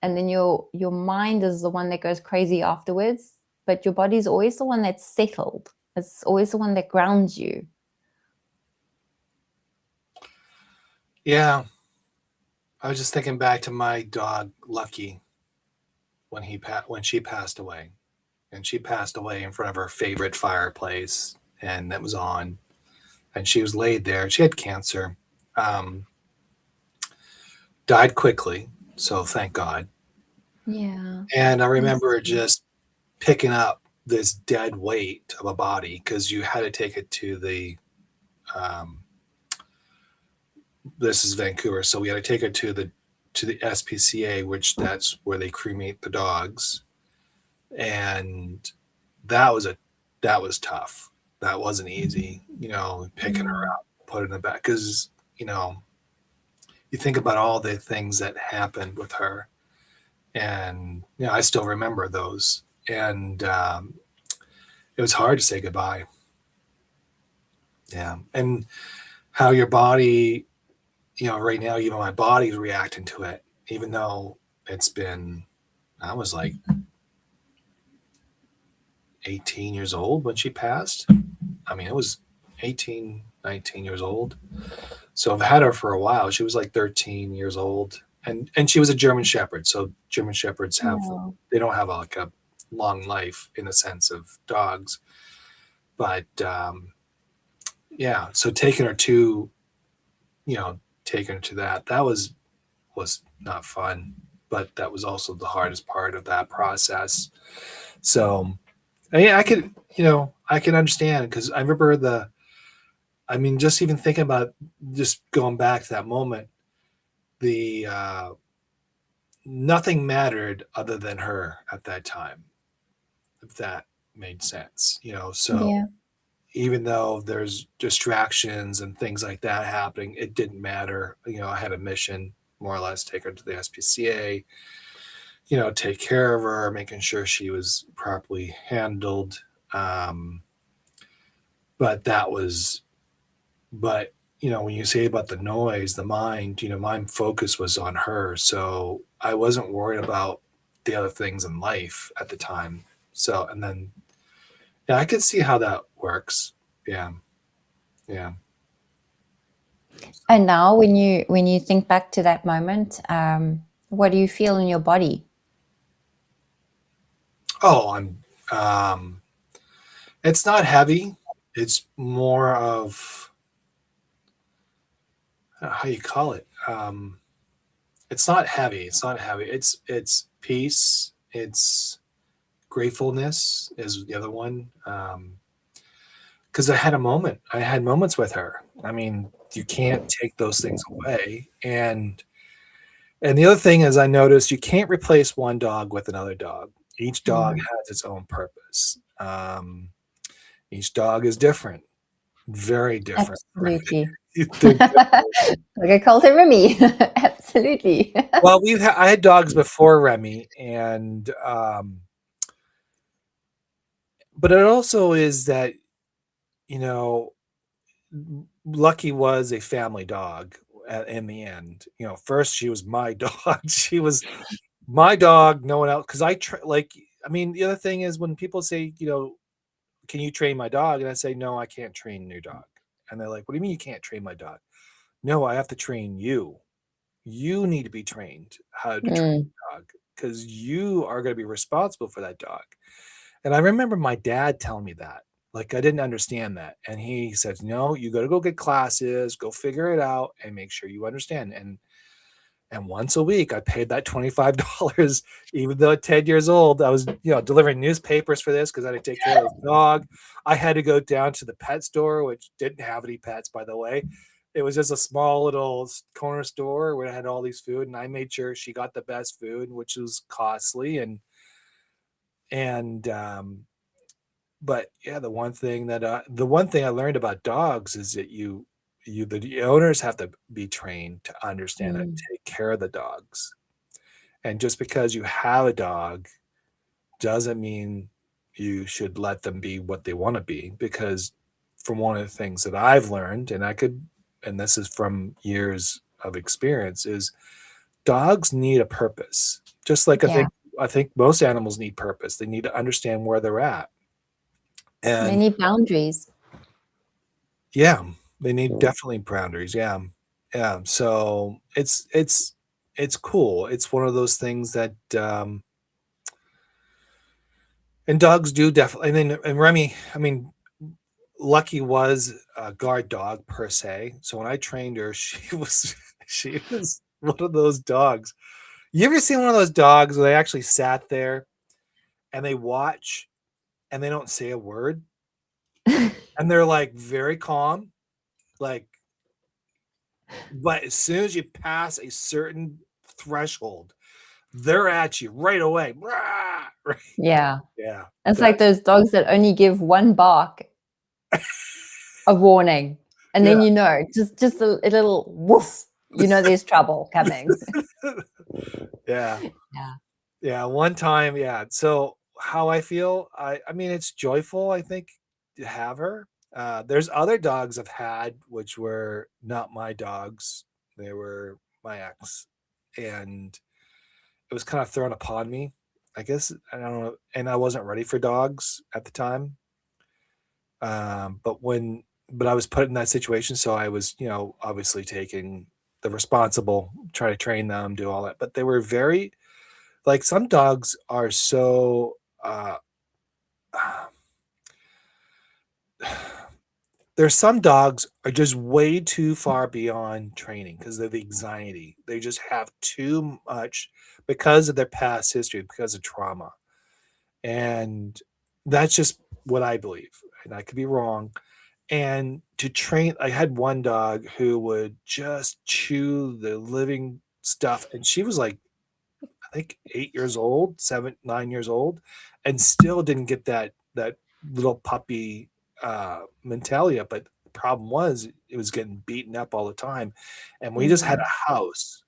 and then your mind is the one that goes crazy afterwards. But your body is always the one that's settled. It's always the one that grounds you. Yeah. I was just thinking back to my dog, Lucky, when she passed away. And she passed away in front of her favorite fireplace, and that was on. And she was laid there. She had cancer. Died quickly, so thank God. Yeah. And I remember just picking up this dead weight of a body because you had to take it to the this is Vancouver, so we had to take it to the SPCA, which that's where they cremate the dogs. And that was tough. That wasn't easy, picking her up, putting her back, because you think about all the things that happened with her, and I still remember those. And it was hard to say goodbye. Yeah. And how your body, right now, even my body's reacting to it, even though I was like 18 years old when she passed. I mean, it was 18, 19 years old. So I've had her for a while. She was like 13 years old. And she was a German Shepherd. So German Shepherds they don't have like a long life in the sense of dogs. But yeah, so taking her to taking her to that was not fun, but that was also the hardest part of that process. So yeah, I can understand, because I remember just even thinking about, just going back to that moment, the nothing mattered other than her at that time, if that made sense. So Yeah. even though there's distractions and things like that happening, it didn't matter. I had a mission, more or less, take her to the SPCA, take care of her, making sure she was properly handled. Um, but that was, but when you say about the noise, the mind, my focus was on her. So I wasn't worried about the other things in life at the time. So, and then, yeah, I could see how that works. Yeah. Yeah. And now, when you think back to that moment, what do you feel in your body? Oh, it's not heavy. It's more of, how you call it. It's not heavy. It's not heavy. It's peace. It's gratefulness is the other one. Because I had a moment. I had moments with her. You can't take those things away. And the other thing is, I noticed you can't replace one dog with another dog. Each dog has its own purpose. Each dog is different, very different. Absolutely. You think Like I called her Remy. Absolutely. well, I had dogs before Remy, and but it also is that, you know, Lucky was a family dog in the end. First she was my dog. She was my dog, no one else. Because the other thing is, when people say, can you train my dog? And I say, no, I can't train your dog. And they're like, what do you mean you can't train my dog? No, I have to train you. You need to be trained how to train a dog, because you are going to be responsible for that dog. And I remember my dad telling me that. Like, I didn't understand that. And he said, no, you got to go get classes, go figure it out, and make sure you understand. And once a week, I paid that $25, even though at 10 years old, I was, delivering newspapers for this, because I had to take care of the dog. I had to go down to the pet store, which didn't have any pets, by the way. It was just a small little corner store where I had all these food, and I made sure she got the best food, which was costly. And but yeah, the one thing I learned about dogs is that the owners have to be trained to understand how to take care of the dogs. And just because you have a dog doesn't mean you should let them be what they want to be. Because from one of the things that I've learned, and this is from years of experience, is dogs need a purpose. Just like Yeah. I think most animals need purpose. They need to understand where they're at. They And need boundaries. yeah, they need definitely boundaries. Yeah. Yeah. So it's cool. It's one of those things that and dogs do definitely. And Remy, Lucky was a guard dog per se. So when I trained her, she was one of those dogs. You ever seen one of those dogs where they actually sat there and they watch and they don't say a word, and they're like very calm, like, but as soon as you pass a certain threshold, they're at you right away. Rah! Right? Yeah. Yeah. It's like those dogs that only give one bark a warning. And Yeah. then just a little woof, there's trouble coming. Yeah. Yeah. Yeah. One time, yeah. So how I feel, it's joyful, I think, to have her. There's other dogs I've had which were not my dogs. They were my ex. And it was kind of thrown upon me, I guess. I don't know. And I wasn't ready for dogs at the time. But I was put in that situation. So I was, obviously taking the responsible, try to train them, do all that. But they were very, like, some dogs are so, there's some dogs are just way too far beyond training because of the anxiety. They just have too much because of their past history, because of trauma. And that's just what I believe. And I could be wrong. And to train, I had one dog who would just chew the living stuff. And she was like, I think 8 years old, 7, 9 years old, and still didn't get that little puppy mentality up. But the problem was it was getting beaten up all the time. And we just had a house,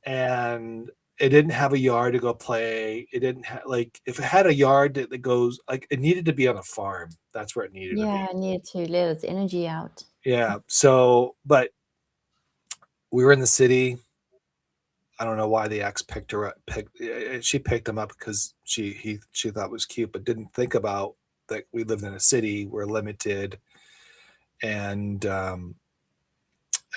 and it didn't have a yard to go play. It didn't have, like, if it had a yard that goes, like, it needed to be on a farm. That's where it needed to be. Yeah, I needed to let its energy out. Yeah. So, but we were in the city. I don't know why the ex picked her up. She picked him up because she thought it was cute, but didn't think about that we lived in a city. We're limited, and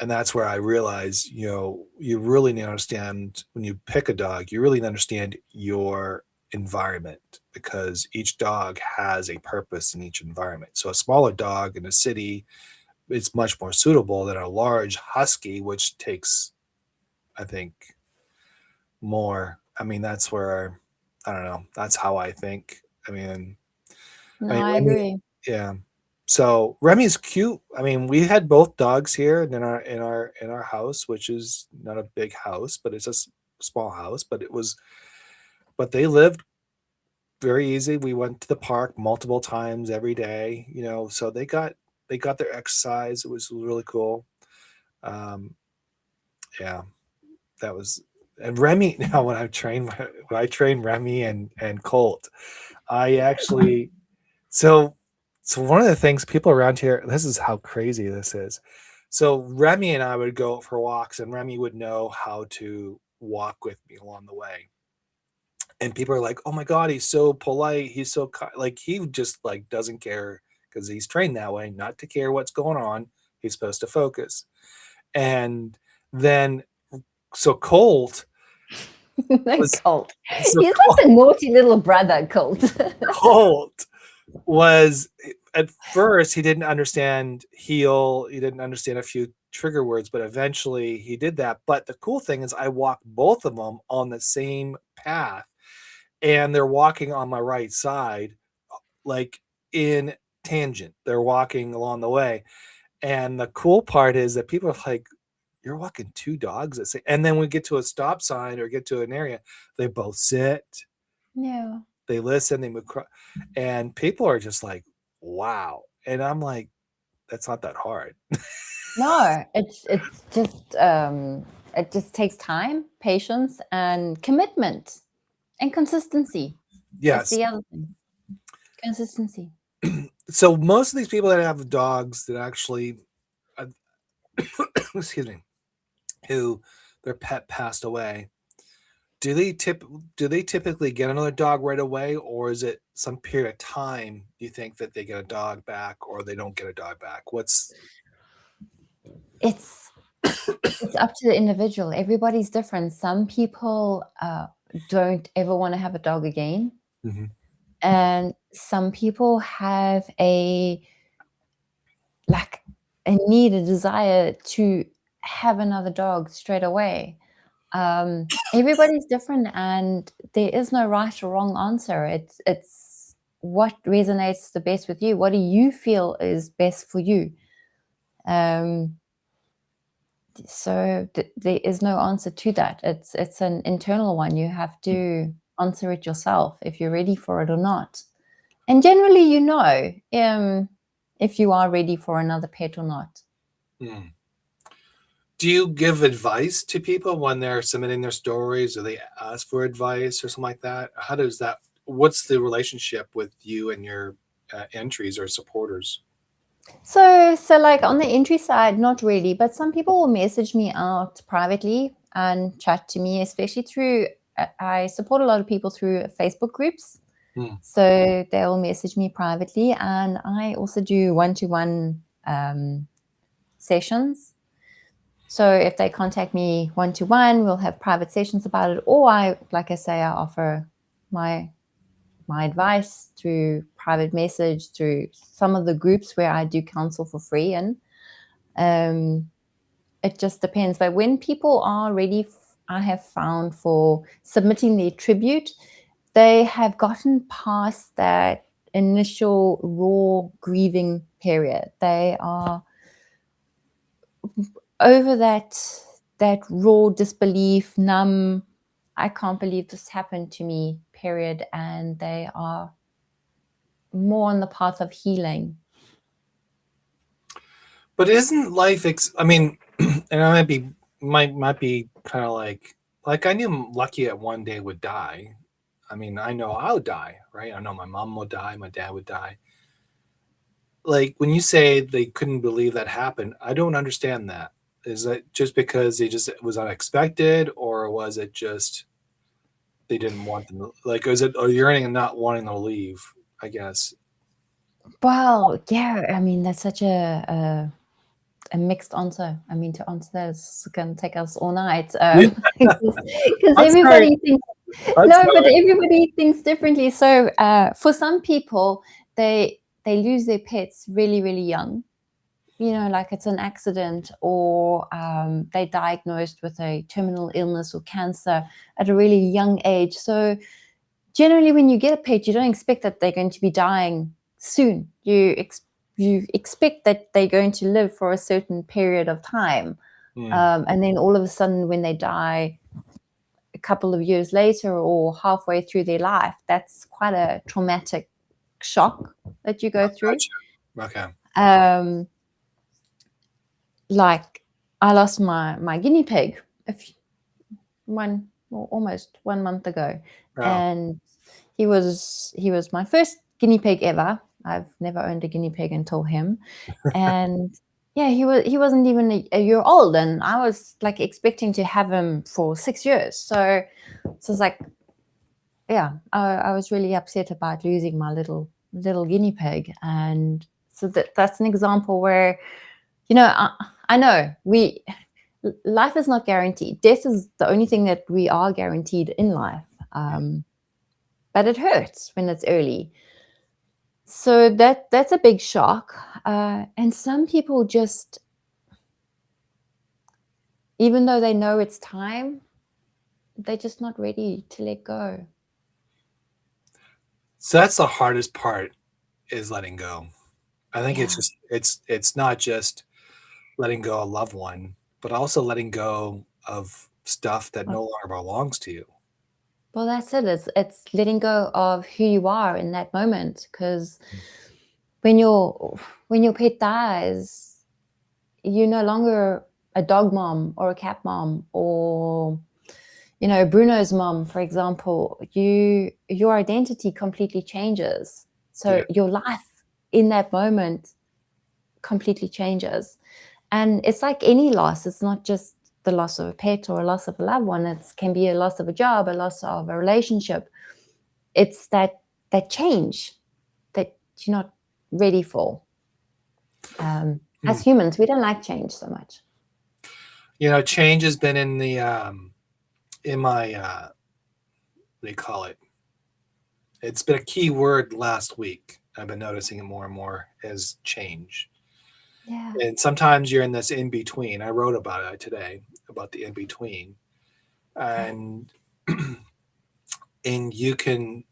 that's where I realized, you really need to understand when you pick a dog. You really need to understand your environment, because each dog has a purpose in each environment. So a smaller dog in a city, it's much more suitable than a large husky, which takes, I think, more. I mean, that's where, I don't know. That's how I think. I mean, No, I mean, I Remy, agree. yeah. So Remy's cute. I mean, we had both dogs here in our house, which is not a big house, but it's a small house. But they lived very easy. We went to the park multiple times every day. So they got their exercise. It was really cool. Um, yeah, that was. And Remy, now when I train Remy and Colt, I actually so one of the things people around here, this is how crazy this is. So Remy and I would go for walks, and Remy would know how to walk with me along the way. And people are like, "Oh my God, he's so polite. He's so like, he just like doesn't care because he's trained that way, not to care what's going on. He's supposed to focus." And then so Colt was Colt. so He's like the naughty little brother, Colt. Colt was, at first he didn't understand heel, he didn't understand a few trigger words, but eventually he did that. But the cool thing is I walked both of them on the same path, and they're walking on my right side, like in tangent. They're walking along the way. And the cool part is that people are like, "You're walking two dogs at same," and then we get to a stop sign or get to an area, they both sit, Yeah. they listen, they move, and people are just like, "Wow." And I'm like, that's not that hard. No, it's just it just takes time, patience, and commitment, and consistency. That's Yes. the other thing. Consistency. So most of these people that have dogs that actually, uh, excuse me, who their pet passed away, do they typically get another dog right away, or is it some period of time you think that they get a dog back or they don't get a dog back? It's up to the individual. Everybody's different. Some people don't ever want to have a dog again. Mhm. And some people have a need, a desire to have another dog straight away. Everybody's different, and there is no right or wrong answer. It's what resonates the best with you. What do you feel is best for you? So there is no answer to that. It's an internal one. You have to answer it yourself if you're ready for it or not. And generally, if you are ready for another pet or not. Mm. Do you give advice to people when they're submitting their stories, or they ask for advice or something like that? How does that? What's the relationship with you and your entries or supporters? So like on the entry side, not really, but some people will message me out privately and chat to me, especially through, I support a lot of people through Facebook groups. So they'll message me privately, and I also do one-to-one sessions. So if they contact me one-to-one, we'll have private sessions about it. Or like I say, I offer my my advice through private message, through some of the groups where I do counsel for free. And it just depends. But when people are ready, I have found, for submitting their tribute, they have gotten past that initial raw grieving period. They are over that raw disbelief, numb, I can't believe this happened to me period, and they are more on the path of healing. But isn't life I mean, and I might be kind of like I knew Lucky at one day would die. I mean, I know I'll die, right? I know my mom will die, my dad would die. Like when you say they couldn't believe that happened, I don't understand that. Is that just because it was unexpected, or was it just they didn't want them to, like, is it yearning and not wanting to leave, I guess? Well, yeah, I mean, that's such a mixed answer. I mean, to answer that is going to take us all night, because everybody thinks but everybody thinks differently. So for some people, they lose their pets really, really young. You know, like it's an accident, or they're diagnosed with a terminal illness or cancer at a really young age. So generally, when you get a pet, you don't expect that they're going to be dying soon. You expect that they're going to live for a certain period of time. And then all of a sudden, when they die a couple of years later or halfway through their life, that's quite a traumatic shock that you go through. Gotcha. Okay. Like I lost my guinea pig almost 1 month ago. Wow. And he was my first guinea pig ever. I've never owned a guinea pig until him. And yeah, he wasn't even a year old, and I was like expecting to have him for 6 years. So it's like, yeah, I was really upset about losing my little guinea pig. And so that's an example where, you know, I know life is not guaranteed. Death is the only thing that we are guaranteed in life. But it hurts when it's early. So that's a big shock. And some people just, even though they know it's time, they're just not ready to let go. So that's the hardest part, is letting go. I think it's not just letting go of a loved one, but also letting go of stuff that no longer belongs to you. Well, that's it. It's letting go of who you are in that moment. Because when your pet dies, you're no longer a dog mom or a cat mom, or, you know, Bruno's mom, for example. Your identity completely changes. So your life in that moment completely changes. And it's like any loss. It's not just the loss of a pet or a loss of a loved one. It can be a loss of a job, a loss of a relationship. It's that change that you're not ready for. As humans, we don't like change so much. You know, change has been in my what do you call it? It's been a key word last week. I've been noticing it more and more, as change. Yeah. And sometimes you're in this in between. I wrote about it today, about the in between, and and you can,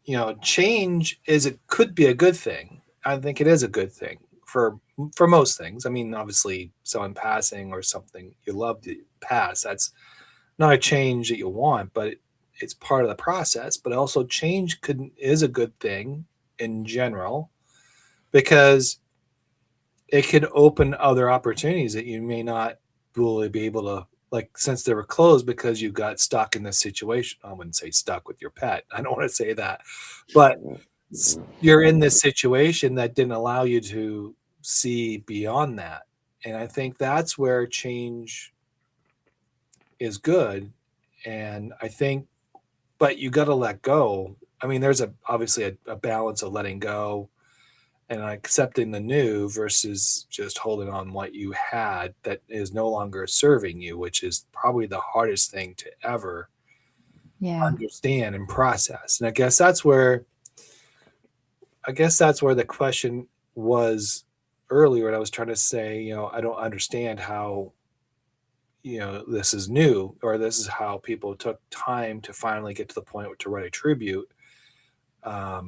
you know, change could be a good thing. I think it is a good thing for most things. I mean, obviously, someone passing or something you love to pass, that's not a change that you want, but it's part of the process. But also, change is a good thing in general, because it could open other opportunities that you may not really be able to, like, since they were closed because you got stuck in this situation. I wouldn't say stuck with your pet. I don't want to say that, but you're in this situation that didn't allow you to see beyond that. And I think that's where change is good. And I think, but you got to let go. I mean, there's obviously a balance of letting go and accepting the new versus just holding on what you had that is no longer serving you, which is probably the hardest thing to ever understand and process. And I guess that's where I guess that's where the question was earlier. And I was trying to say, I don't understand how, this is new, or this is how people took time to finally get to the point to write a tribute. But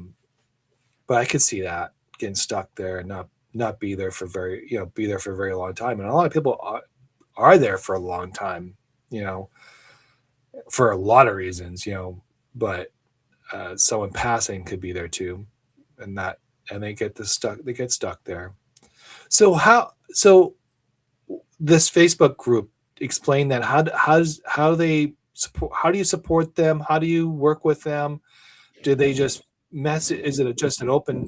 I could see that getting stuck there and not be there for be there for a very long time. And a lot of people are there for a long time, for a lot of reasons, but someone passing could be there too, and they get stuck there. So this Facebook group, explain that. How they support? How do you support them? How do you work with them? Do they just message? Is it just an open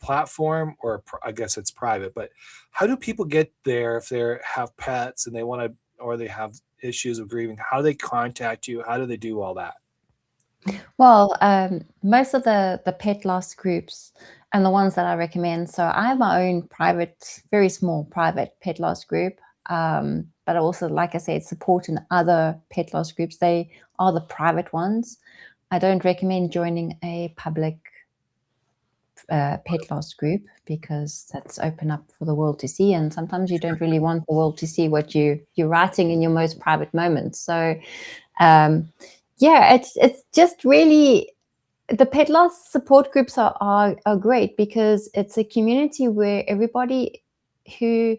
platform, or I guess it's private? But how do people get there if they have pets and they want to, or they have issues of grieving? How do they contact you? How do they do all that? Well, most of the pet loss groups and the ones that I recommend. So I have my own private, very small private pet loss group. But also, like I said, supporting other pet loss groups. They are the private ones. I don't recommend joining a public pet loss group, because that's open up for the world to see. And sometimes you don't really want the world to see what you're writing in your most private moments. So, it's just really, the pet loss support groups are great, because it's a community where everybody who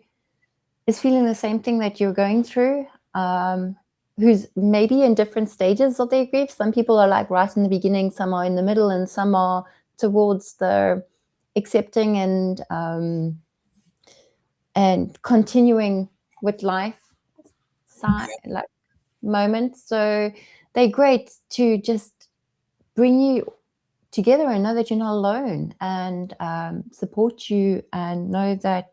is feeling the same thing that you're going through, who's maybe in different stages of their grief. Some people are like right in the beginning, some are in the middle, and some are towards the accepting and continuing with life like moments. So they're great to just bring you together and know that you're not alone, and support you, and know that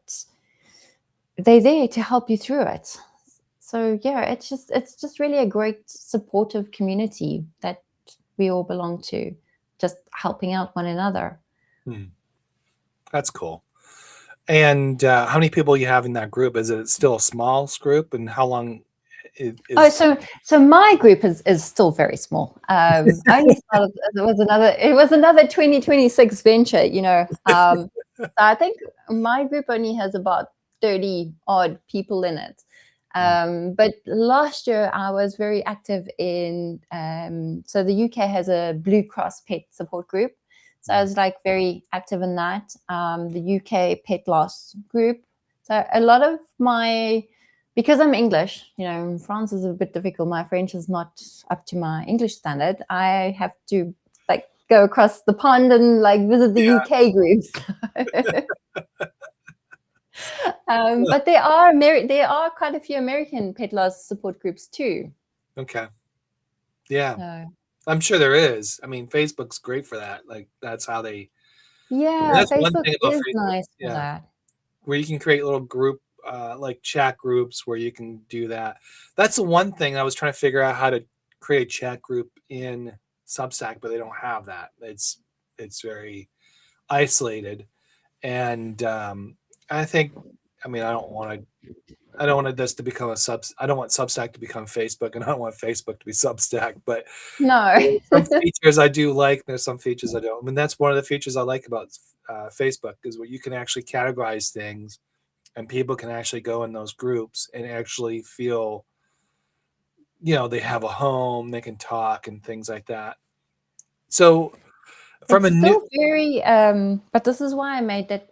they're there to help you through it. So it's just really a great supportive community that we all belong to, just helping out one another. That's cool. And how many people you have in that group? Is it still a small group? And how long is... So my group is still very small. I only started, it was another 2026 venture, so I think my group only has about 30 odd people in it. But last year I was very active in, so the UK has a Blue Cross pet support group. So I was like very active in that, the UK pet loss group. So a lot of because I'm English, France is a bit difficult. My French is not up to my English standard. I have to like go across the pond and like visit the UK groups. But there are quite a few American pet loss support groups too. Okay. Yeah. So, I'm sure there is. I mean, Facebook's great for that. Like that's how they... that's Facebook one thing about is Facebook. Nice for that. Where you can create little group, like chat groups where you can do that. That's the one thing I was trying to figure out, how to create a chat group in Substack, but they don't have that. It's very isolated. And I think, I don't want this to become I don't want Substack to become Facebook, and I don't want Facebook to be Substack, but no. Some features I do like, there's some features I don't. I mean, that's one of the features I like about Facebook, is where you can actually categorize things, and people can actually go in those groups and actually feel, they have a home, they can talk and things like that. So from it's still very, but this is why I made that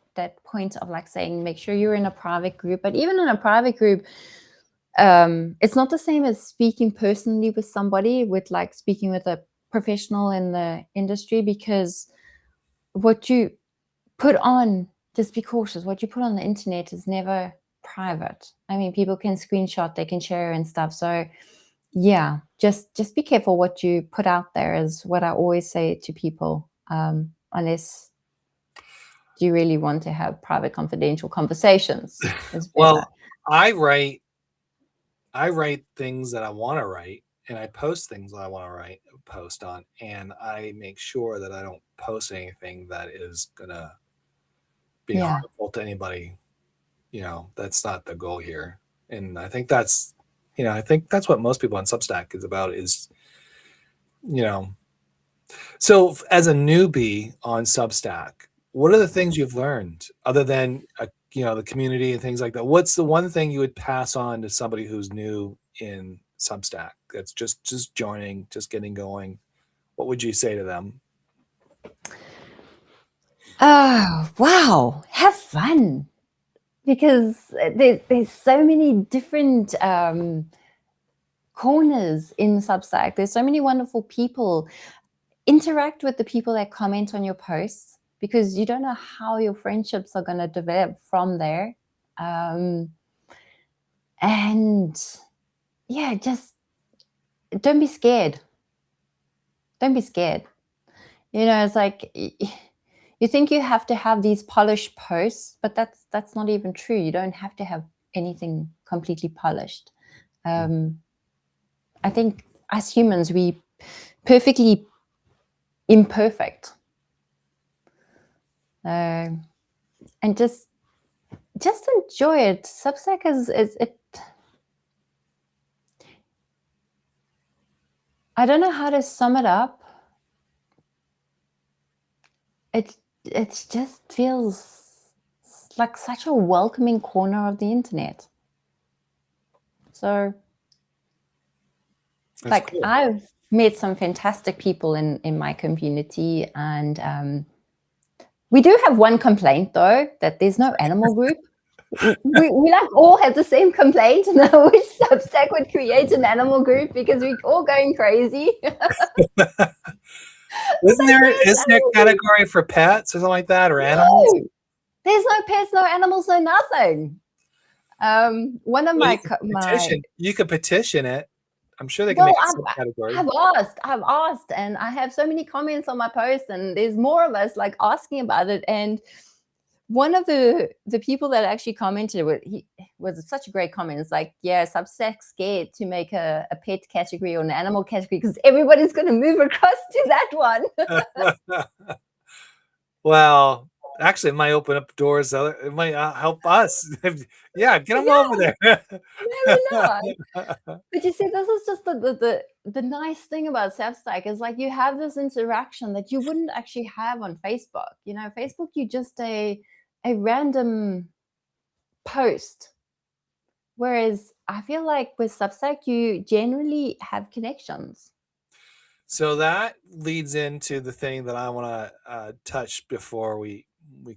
point of like saying, make sure you're in a private group. But even in a private group, it's not the same as speaking personally with somebody, with like speaking with a professional in the industry, because what you put on, just be cautious, what you put on the internet is never private. I mean, people can screenshot, they can share and stuff. So yeah, just be careful what you put out there, is what I always say to people, unless you really want to have private, confidential conversations. Well, I write things that I want to write, and I post things that I want to post on, and I make sure that I don't post anything that is gonna be harmful to anybody. That's not the goal here. And I think that's what most people on Substack is about, is, so as a newbie on Substack, what are the things you've learned other than the community and things like that? What's the one thing you would pass on to somebody who's new in Substack, that's just joining, just getting going? What would you say to them? Oh, wow. Have fun. Because there's so many different corners in Substack. There's so many wonderful people. Interact with the people that comment on your posts, because you don't know how your friendships are going to develop from there. And yeah, just don't be scared. Don't be scared. It's like you think you have to have these polished posts, but that's not even true. You don't have to have anything completely polished. I think as humans, we perfectly imperfect. And just enjoy it. Substack is it. I don't know how to sum it up. It just feels like such a welcoming corner of the internet. So, That's cool. I've met some fantastic people in my community, and we do have one complaint though, that there's no animal group. we like all have the same complaint, and I wish Substack would create an animal group, because we're all going crazy. Isn't there a category for pets or something like that, or animals? No, there's no pets, no animals, no nothing. One of my you could petition it. I'm sure they can make a subcategory. I've asked, and I have so many comments on my post, and there's more of us like asking about it. And one of the people that actually commented, was such a great comment. It's like, yeah, Substack's scared to make a pet category or an animal category, because everybody's going to move across to that one. Well, actually, it might open up doors. It might help us. Yeah, get them over there. Maybe not. But you see, this is just the nice thing about Substack, is like you have this interaction that you wouldn't actually have on Facebook. Facebook, you just a random post. Whereas I feel like with Substack, you generally have connections. So that leads into the thing that I want to touch before we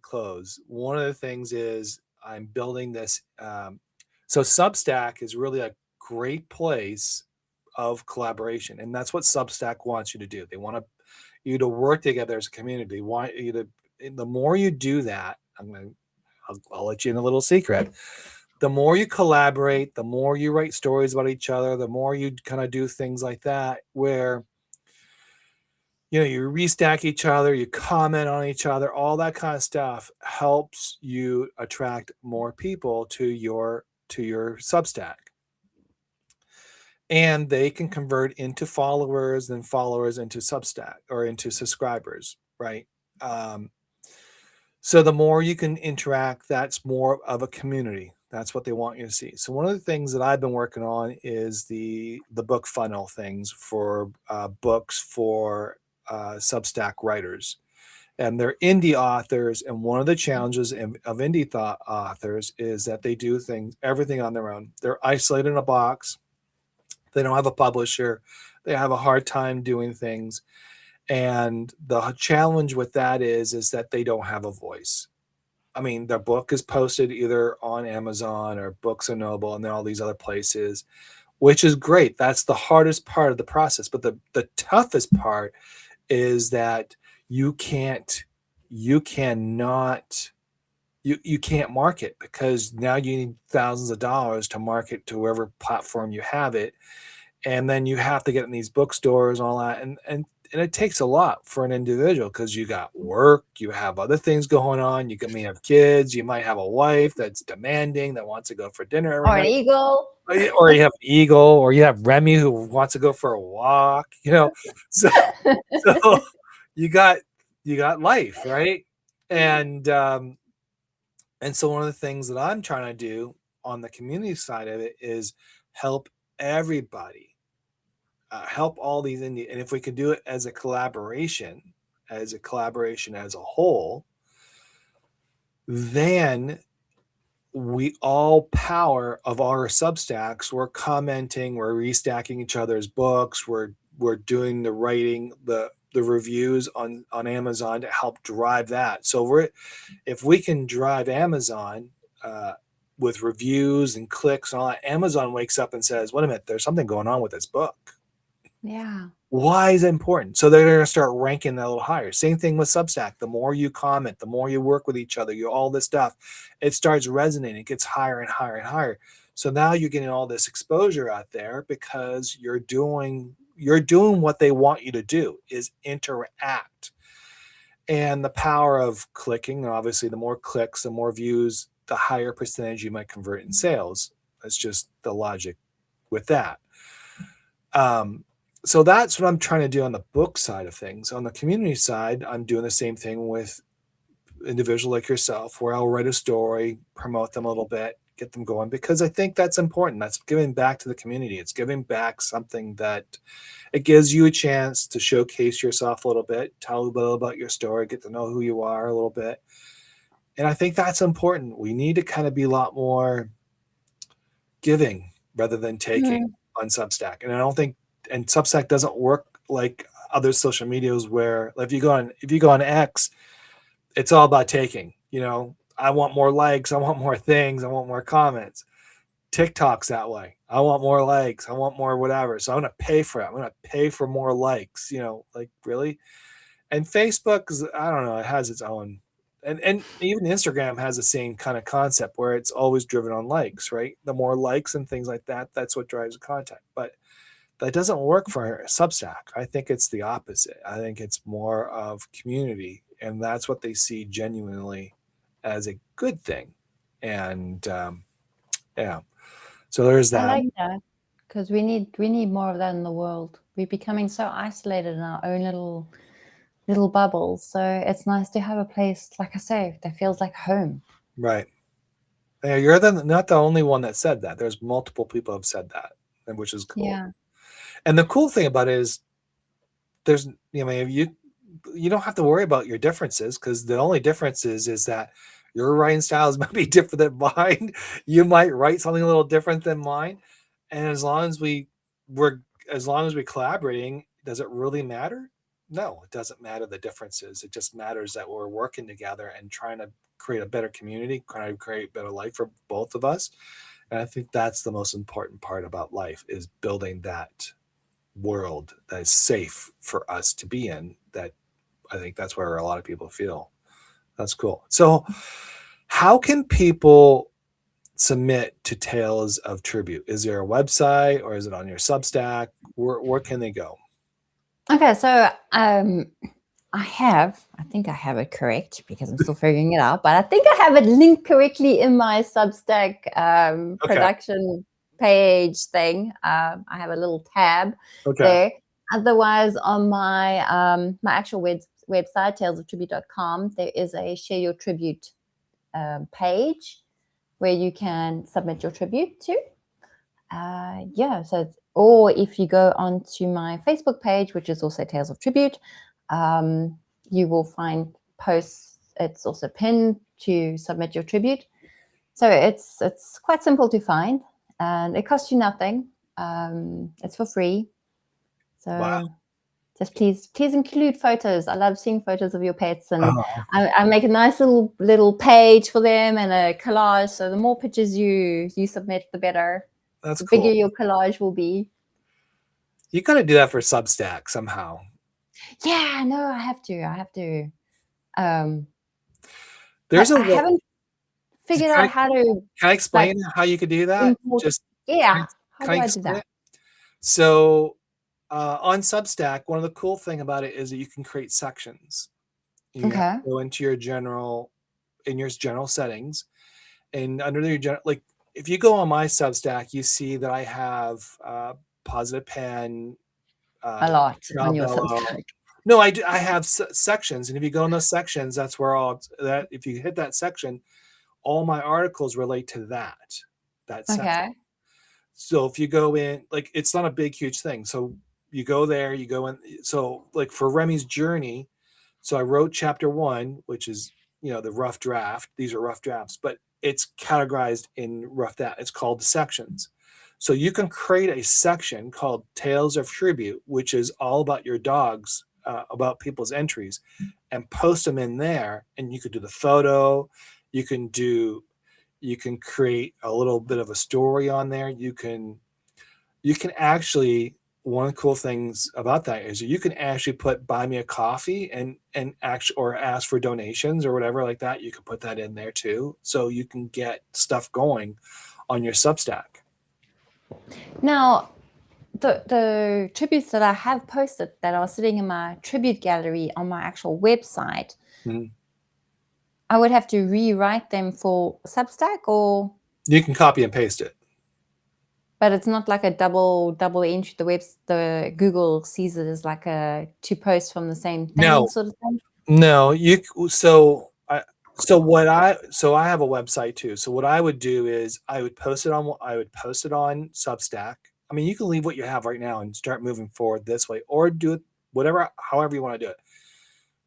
close. One of the things is I'm building this. So Substack is really a great place of collaboration, and that's what Substack wants you to do. They want you to work together as a community. They want you to. The more you do that, I'll let you in a little secret. The more you collaborate, the more you write stories about each other, the more you kind of do things like that, where you restack each other, you comment on each other, all that kind of stuff helps you attract more people to your Substack. And they can convert into followers, then followers into Substack or into subscribers, right? So the more you can interact, that's more of a community. That's what they want you to see. So one of the things that I've been working on is the book funnel things for books for Substack writers, and they're indie authors. And one of the challenges of indie authors is that they do everything on their own. They're isolated in a box. They don't have a publisher. They have a hard time doing things. And the challenge with that is that they don't have a voice. I mean, their book is posted either on Amazon or Books and Noble and then all these other places, which is great. That's the hardest part of the process. But the toughest part is that you can't market, because now you need thousands of dollars to market to wherever platform you have it. And then you have to get in these bookstores and all that. And it takes a lot for an individual, because you got work, you have other things going on. You may have kids, you might have a wife that's demanding, that wants to go for dinner every night. An eagle. Or you have an eagle, or you have Remy who wants to go for a walk, So you got life, right? And so one of the things that I'm trying to do on the community side of it is help everybody. Help all these indie, and if we could do it as a collaboration as a whole, then we all power of our Substacks. We're commenting, we're restacking each other's books, we're doing the writing, the reviews on Amazon to help drive that. So if we can drive Amazon with reviews and clicks and all that, Amazon wakes up and says, wait a minute, there's something going on with this book. Yeah. Why is it important? So they're going to start ranking that a little higher. Same thing with Substack. The more you comment, the more you work with each other, all this stuff, it starts resonating. It gets higher and higher and higher. So now you're getting all this exposure out there because you're doing what they want you to do, is interact. And the power of clicking, obviously, the more clicks, the more views, the higher percentage you might convert in sales. That's just the logic with that. So that's what I'm trying to do on the book side of things. On the community side, I'm doing the same thing with individuals like yourself, where I'll write a story, promote them a little bit, get them going, because I think that's important. That's giving back to the community. It's giving back something that it gives you a chance to showcase yourself a little bit, tell a little bit about your story, get to know who you are a little bit. And I think that's important. We need to kind of be a lot more giving rather than taking on Substack. And I don't think, and Substack doesn't work like other social medias where if you go on X, it's all about taking. I want more likes, I want more things, I want more comments. TikTok's that way. I want more likes, I want more whatever. So I'm going to pay for it. I'm going to pay for more likes, like really. And Facebook, I don't know, it has its own. And even Instagram has the same kind of concept where it's always driven on likes, right? The more likes and things like that, that's what drives the content. But that doesn't work for Substack. I think it's the opposite. I think it's more of community, and that's what they see genuinely as a good thing. And yeah, so there's that. I like that, because we need more of that in the world. We're becoming so isolated in our own little bubbles. So it's nice to have a place, like I say, that feels like home. Right. Yeah, you're not the only one that said that. There's multiple people have said that, which is cool. Yeah. And the cool thing about it is there's, you don't have to worry about your differences, because the only difference is that your writing styles might be different than mine. You might write something a little different than mine. And as long as we're collaborating, does it really matter? No, it doesn't matter the differences. It just matters that we're working together and trying to create a better community, trying to create a better life for both of us. And I think that's the most important part about life, is building that world that is safe for us to be in. That I think that's where a lot of people feel. That's cool. So how can people submit to Tales of Tribute? Is there a website, or is it on your Substack? Where can they go? Okay, so I think I have it correct, because I'm still figuring it out, but I think I have it linked correctly in my Substack production page thing. I have a little tab there. Otherwise, on my my actual website, talesoftribute.com, there is a Share Your Tribute page where you can submit your tribute to. Or if you go onto my Facebook page, which is also Tales of Tribute, you will find posts. It's also pinned to submit your tribute. So it's quite simple to find, and it costs you nothing. It's for free. So just please include photos. I love seeing photos of your pets, and I make a nice little page for them and a collage. So the more pictures you submit, the better. That's the cool. bigger your collage will be. You got to do that for Substack somehow. Yeah, no, I have to. I haven't figured out how to. Can I explain how you could do that? How do I do that? So on Substack, one of the cool thing about it is that you can create sections. You have to go into your general settings, and under your general, like if you go on my Substack, you see that I have Positive Pen. A lot on your Substack. No, I have sections, and if you go in those sections, that's where if you hit that section, all my articles relate to that section. So if you go in, like, it's not a big, huge thing. So you go there, you go in. So like for Remy's journey, so I wrote chapter 1, which is the rough draft. These are rough drafts, but it's categorized in rough draft. It's called sections. So you can create a section called Tales of Tribute, which is all about your dogs, about people's entries, and post them in there. And you could do the photo. You can create a little bit of a story on there. You can actually, one of the cool things about that is you can actually put buy me a coffee and actually, or ask for donations or whatever like that. You can put that in there too. So you can get stuff going on your Substack. Now, the tributes that I have posted that are sitting in my tribute gallery on my actual website, I would have to rewrite them for Substack, or you can copy and paste it. But it's not like a double entry. The Google sees it as like a two posts from the same thing sort of thing. No, I have a website too. So what I would do is I would post it on Substack. I mean, you can leave what you have right now and start moving forward this way, or do it however you want to do it.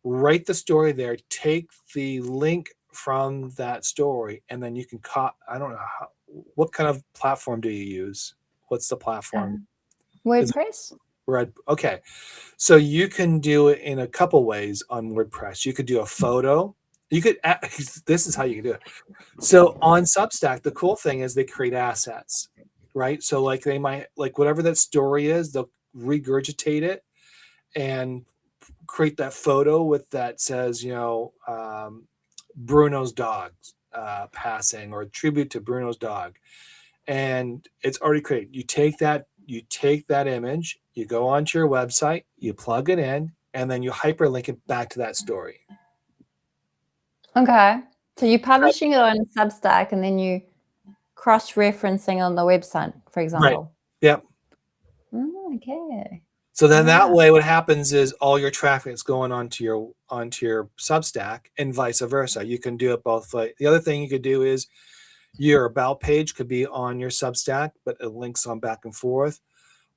Write the story there, take the link from that story, and then you can I don't know what kind of platform do you use? What's the platform? WordPress. Okay. So you can do it in a couple ways on WordPress. You could do a photo. This is how you can do it. So on Substack, the cool thing is they create assets, right? So like they might, like whatever that story is, they'll regurgitate it and create that photo with that says, Bruno's dog passing, or a tribute to Bruno's dog. And it's already created. You take that image, you go onto your website, you plug it in, and then you hyperlink it back to that story. Okay. So you're publishing it on Substack and then you cross-referencing on the website, for example. Right. Yep. Okay. So then that way what happens is all your traffic is going onto your Substack and vice versa. You can do it both ways. The other thing you could do is your about page could be on your Substack, but it links on back and forth.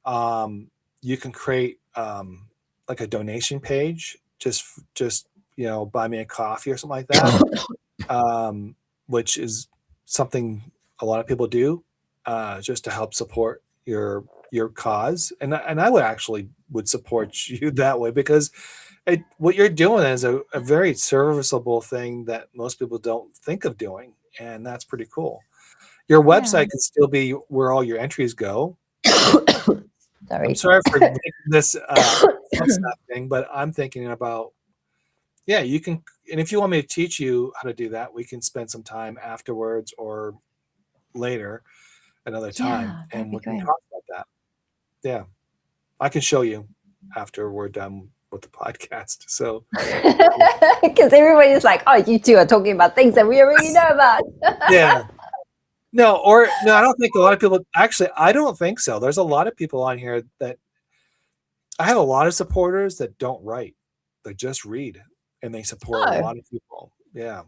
You can create like a donation page, just buy me a coffee or something like that, which is something a lot of people do, just to help support your cause. And I would support you that way, because what you're doing is a very serviceable thing that most people don't think of doing. And that's pretty cool. Your website can still be where all your entries go. Sorry. I'm sorry for this thing, but I'm thinking about, you can, and if you want me to teach you how to do that, we can spend some time afterwards or later, another time, and we can talk about that. Yeah, I can show you after we're done with the podcast. So, because everybody's like, "Oh, you two are talking about things that we already know about." Yeah. No, I don't think a lot of people. Actually, I don't think so. There's a lot of people on here that I have a lot of supporters that don't write; they just read and they support a lot of people. Yeah.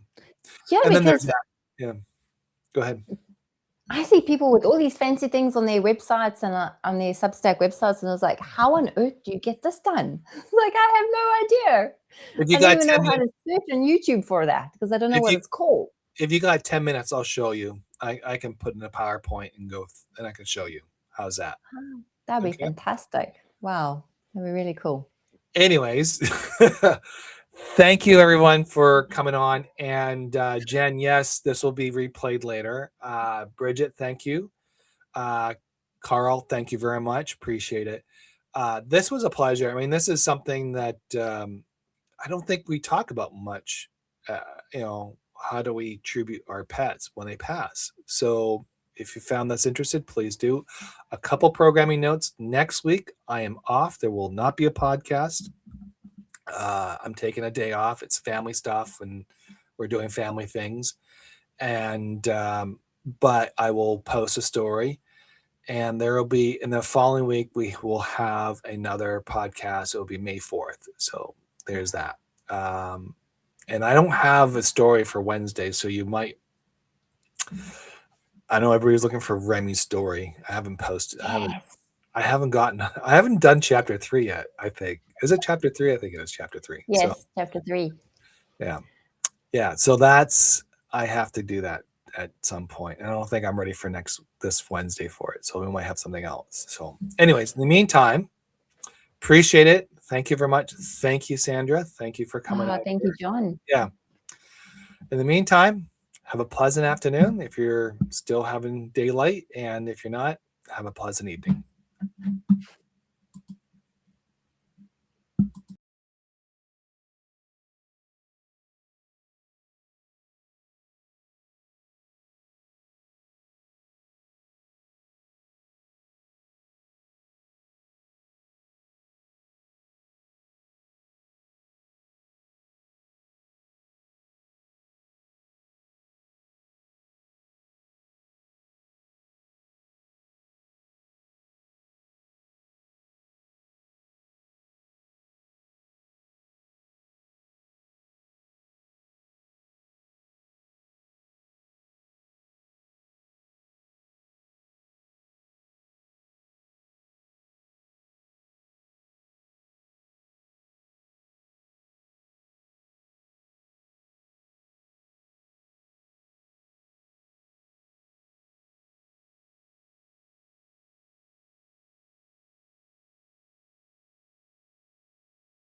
Yeah, and then there's that. Yeah. Go ahead. I see people with all these fancy things on their websites and on their Substack websites, and I was like, how on earth do you get this done? Like, I have no idea. I don't even know how to search on YouTube for that, because I don't know what it's called. If you got 10 minutes, I'll show you. I can put in a PowerPoint and I can show you. How's that? That'd be fantastic. Wow. That'd be really cool. Anyways, thank you everyone for coming on. And Jen, yes, this will be replayed later. Bridget, thank you. Carl, thank you very much. Appreciate it. This was a pleasure. I mean, this is something that I don't think we talk about much. How do we tribute our pets when they pass? So if you found this interested, please do. A couple programming notes. Next week, I am off. There will not be a podcast. I'm taking a day off. It's family stuff, and we're doing family things. And but I will post a story, and there will be, in the following week, we will have another podcast. It will be May 4th. So there's that. And I don't have a story for Wednesday, so you might. I know everybody's looking for Remy's story. I haven't posted. Yes. I haven't done chapter 3 yet. I think. Is it chapter 3? I think it is chapter 3. Yes, chapter 3. Yeah. Yeah, so I have to do that at some point. And I don't think I'm ready for this Wednesday for it. So we might have something else. So anyways, in the meantime, appreciate it. Thank you very much. Thank you, Sandra. Thank you for coming out Thank here. you, John. Yeah. In the meantime, have a pleasant afternoon if you're still having daylight. And if you're not, have a pleasant evening.